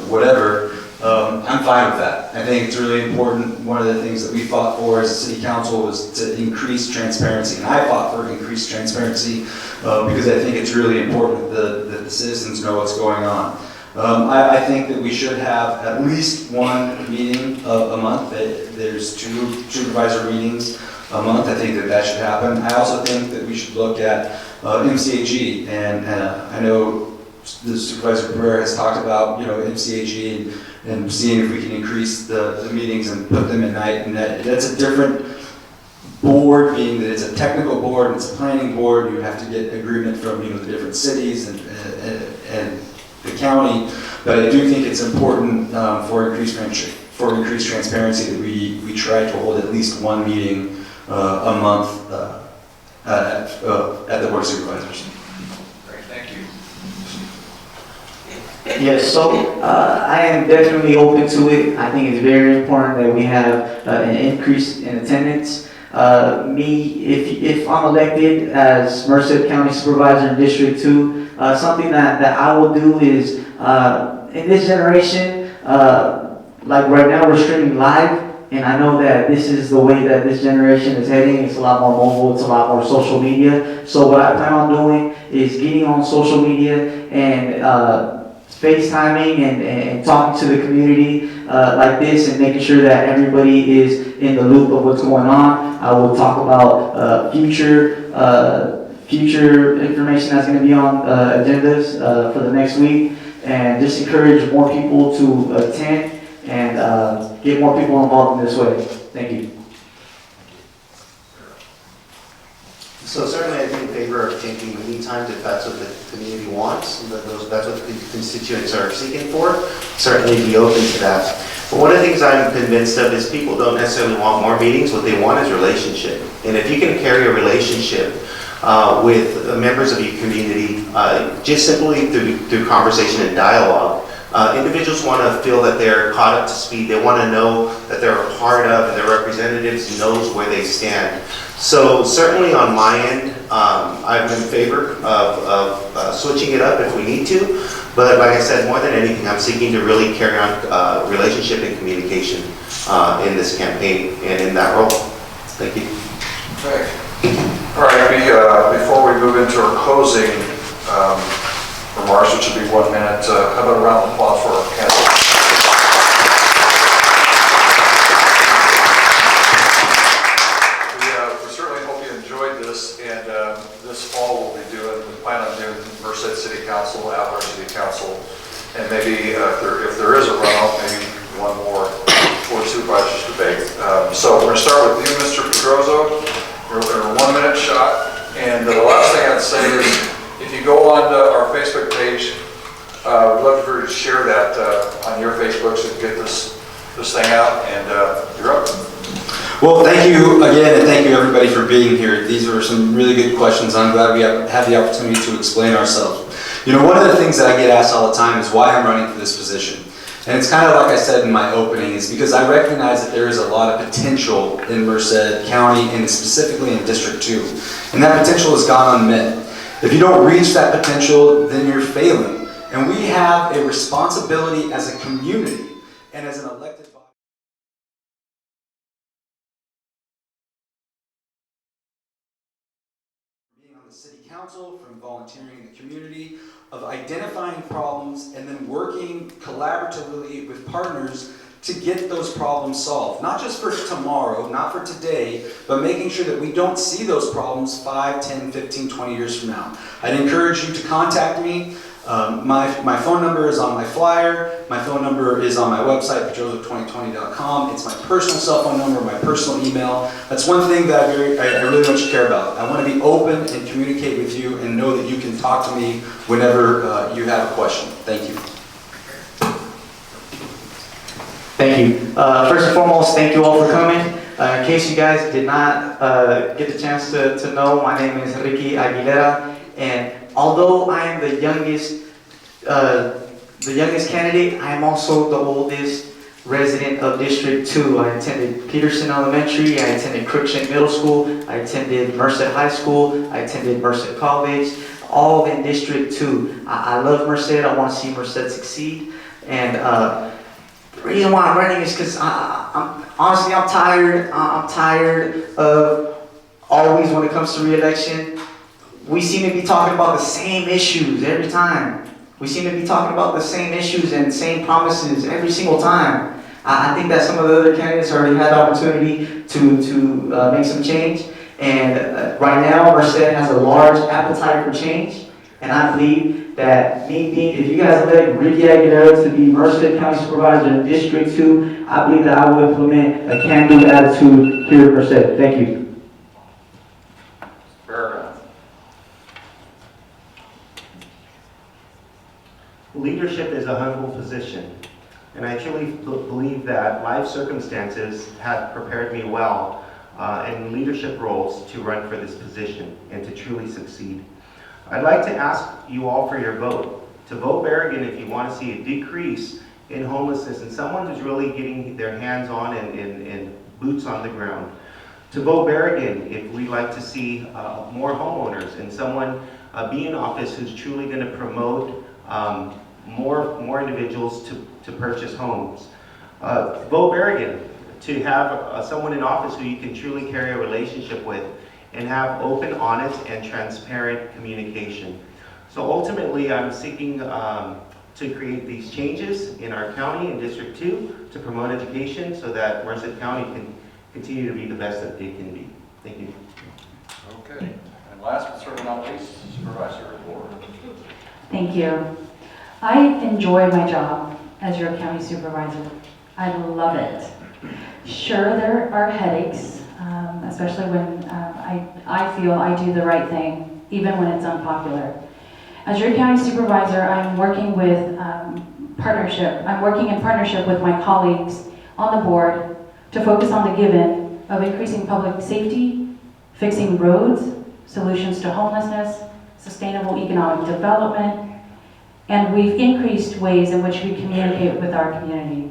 whatever, I'm fine with that. I think it's really important. One of the things that we fought for as a city council was to increase transparency, and I fought for increased transparency because I think it's really important that the citizens know what's going on. I think that we should have at least one meeting a month. There's 2 supervisor meetings a month. I think that should happen. I also think that we should look at MCAG, and I know the Supervisor Pereira has talked about MCAG and seeing if we can increase the meetings and put them at night. And that's a different board, being that it's a technical board and it's a planning board. You have to get agreement from the different cities and the county. But I do think it's important for increased transparency that we try to hold at least one meeting a month at the Board of Supervisors. Great, thank you. Yes, so I am definitely open to it. I think it's very important that we have an increase in attendance. If I'm elected as Merced County Supervisor in District 2, something that I will do is, in this generation, like right now we're streaming live, and I know that this is the way that this generation is heading. It's a lot more mobile, it's a lot more social media. So what I plan on doing is getting on social media and FaceTiming and talking to the community like this and making sure that everybody is in the loop of what's going on. I will talk about future information that's going to be on agendas for the next week, and just encourage more people to attend and get more people involved in this way. Thank you. So certainly I'd be in favor of taking meeting times if that's what the community wants, and that's what the constituents are seeking for. Certainly be open to that. But one of the things I'm convinced of is people don't necessarily want more meetings. What they want is relationship. And if you can carry a relationship with members of your community, just simply through conversation and dialogue, individuals want to feel that they're caught up to speed. They want to know that they're a part of, and their representatives knows where they stand. So certainly on my end, I'm in favor of switching it up if we need to. But like I said, more than anything, I'm seeking to really carry on relationship and communication in this campaign and in that role. Thank you. Okay. All right, before we move into our closing remarks, which will be 1 minute, how about a round of applause for our candidates? We certainly hope you enjoyed this, and this fall we plan on doing Merced City Council, Avalar City Council, and maybe if there is a runoff, maybe one more for supervisors debate. So we're going to start with you, Mr. Pedroso. You're a 1 minute shot. And the last thing I'd say is, if you go on our Facebook page, we'd love for you to share that on your Facebook so we can get this thing out, and you're up. Well, thank you again, and thank you everybody for being here. These were some really good questions. I'm glad we have the opportunity to explain ourselves. You know, one of the things that I get asked all the time is why I'm running for this position. And it's kind of like I said in my opening, is because I recognize that there is a lot of potential in Merced County, and specifically in District 2. And that potential has gone unmet. If you don't reach that potential, then you're failing. And we have a responsibility as a community and as an elected body. Being on the city council, from volunteering in the community, of identifying problems and then working collaboratively with partners to get those problems solved. Not just for tomorrow, not for today, but making sure that we don't see those problems 5, 10, 15, 20 years from now. I'd encourage you to contact me. My phone number is on my flyer. My phone number is on my website, pedroso2020.com. It's my personal cell phone number, my personal email. That's one thing that I really much care about. I want to be open and communicate with you and know that you can talk to me whenever you have a question. Thank you. Thank you. First and foremost, thank you all for coming. In case you guys did not get the chance to know, my name is Ricky Aguilera, and although I am the youngest candidate, I am also the oldest resident of District 2. I attended Peterson Elementary, I attended Crookshank Middle School, I attended Merced High School, I attended Merced College, all in District 2. I love Merced, I want to see Merced succeed, and the reason why I'm running is because I'm tired. I'm tired of always, when it comes to re-election, we seem to be talking about the same issues every time. We seem to be talking about the same issues and same promises every single time. I think that some of the other candidates already had the opportunity to make some change. And right now, Merced has a large appetite for change. And I believe that if you guys elect Ricky Aguilera to be Merced County Supervisor in District 2, I believe that I will implement a can-do attitude here at Merced. Thank you. Very good. Leadership is a humble position, and I truly believe that life circumstances have prepared me well in leadership roles to run for this position and to truly succeed. I'd like to ask you all for your vote. To vote Berrigan if you want to see a decrease in homelessness and someone who's really getting their hands on and boots on the ground. To vote Berrigan if we like to see more homeowners and someone be in office who's truly going to promote more individuals to purchase homes. Vote Berrigan to have someone in office who you can truly carry a relationship with and have open, honest, and transparent communication. So ultimately, I'm seeking to create these changes in our county in District 2 to promote education so that Merced County can continue to be the best that it can be. Thank you. Okay. And last but certainly not least, Supervisor Ward. Thank you. I enjoy my job as your county supervisor. I love it. Sure, there are headaches, especially when I feel I do the right thing, even when it's unpopular. As your county supervisor, I'm working with partnership. I'm working in partnership with my colleagues on the board to focus on the given of increasing public safety, fixing roads, solutions to homelessness, sustainable economic development, and we've increased ways in which we communicate with our community.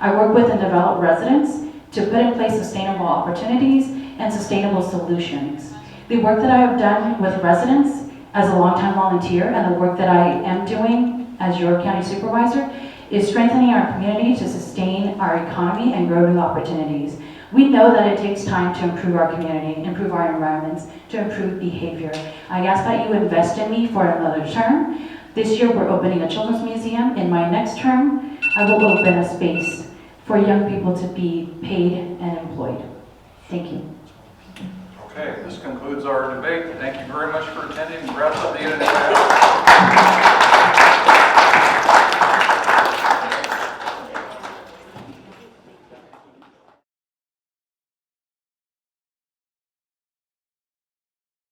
I work with and develop residents to put in place sustainable opportunities and sustainable solutions. The work that I have done with residents as a longtime volunteer and the work that I am doing as your county supervisor is strengthening our community to sustain our economy and grow new opportunities. We know that it takes time to improve our community, improve our environments, to improve behavior. I ask that you invest in me for another term. This year, we're opening a children's museum. In my next term, I will open a space for young people to be paid and employed. Thank you. Okay, this concludes our debate. Thank you very much for attending. Congrats on being an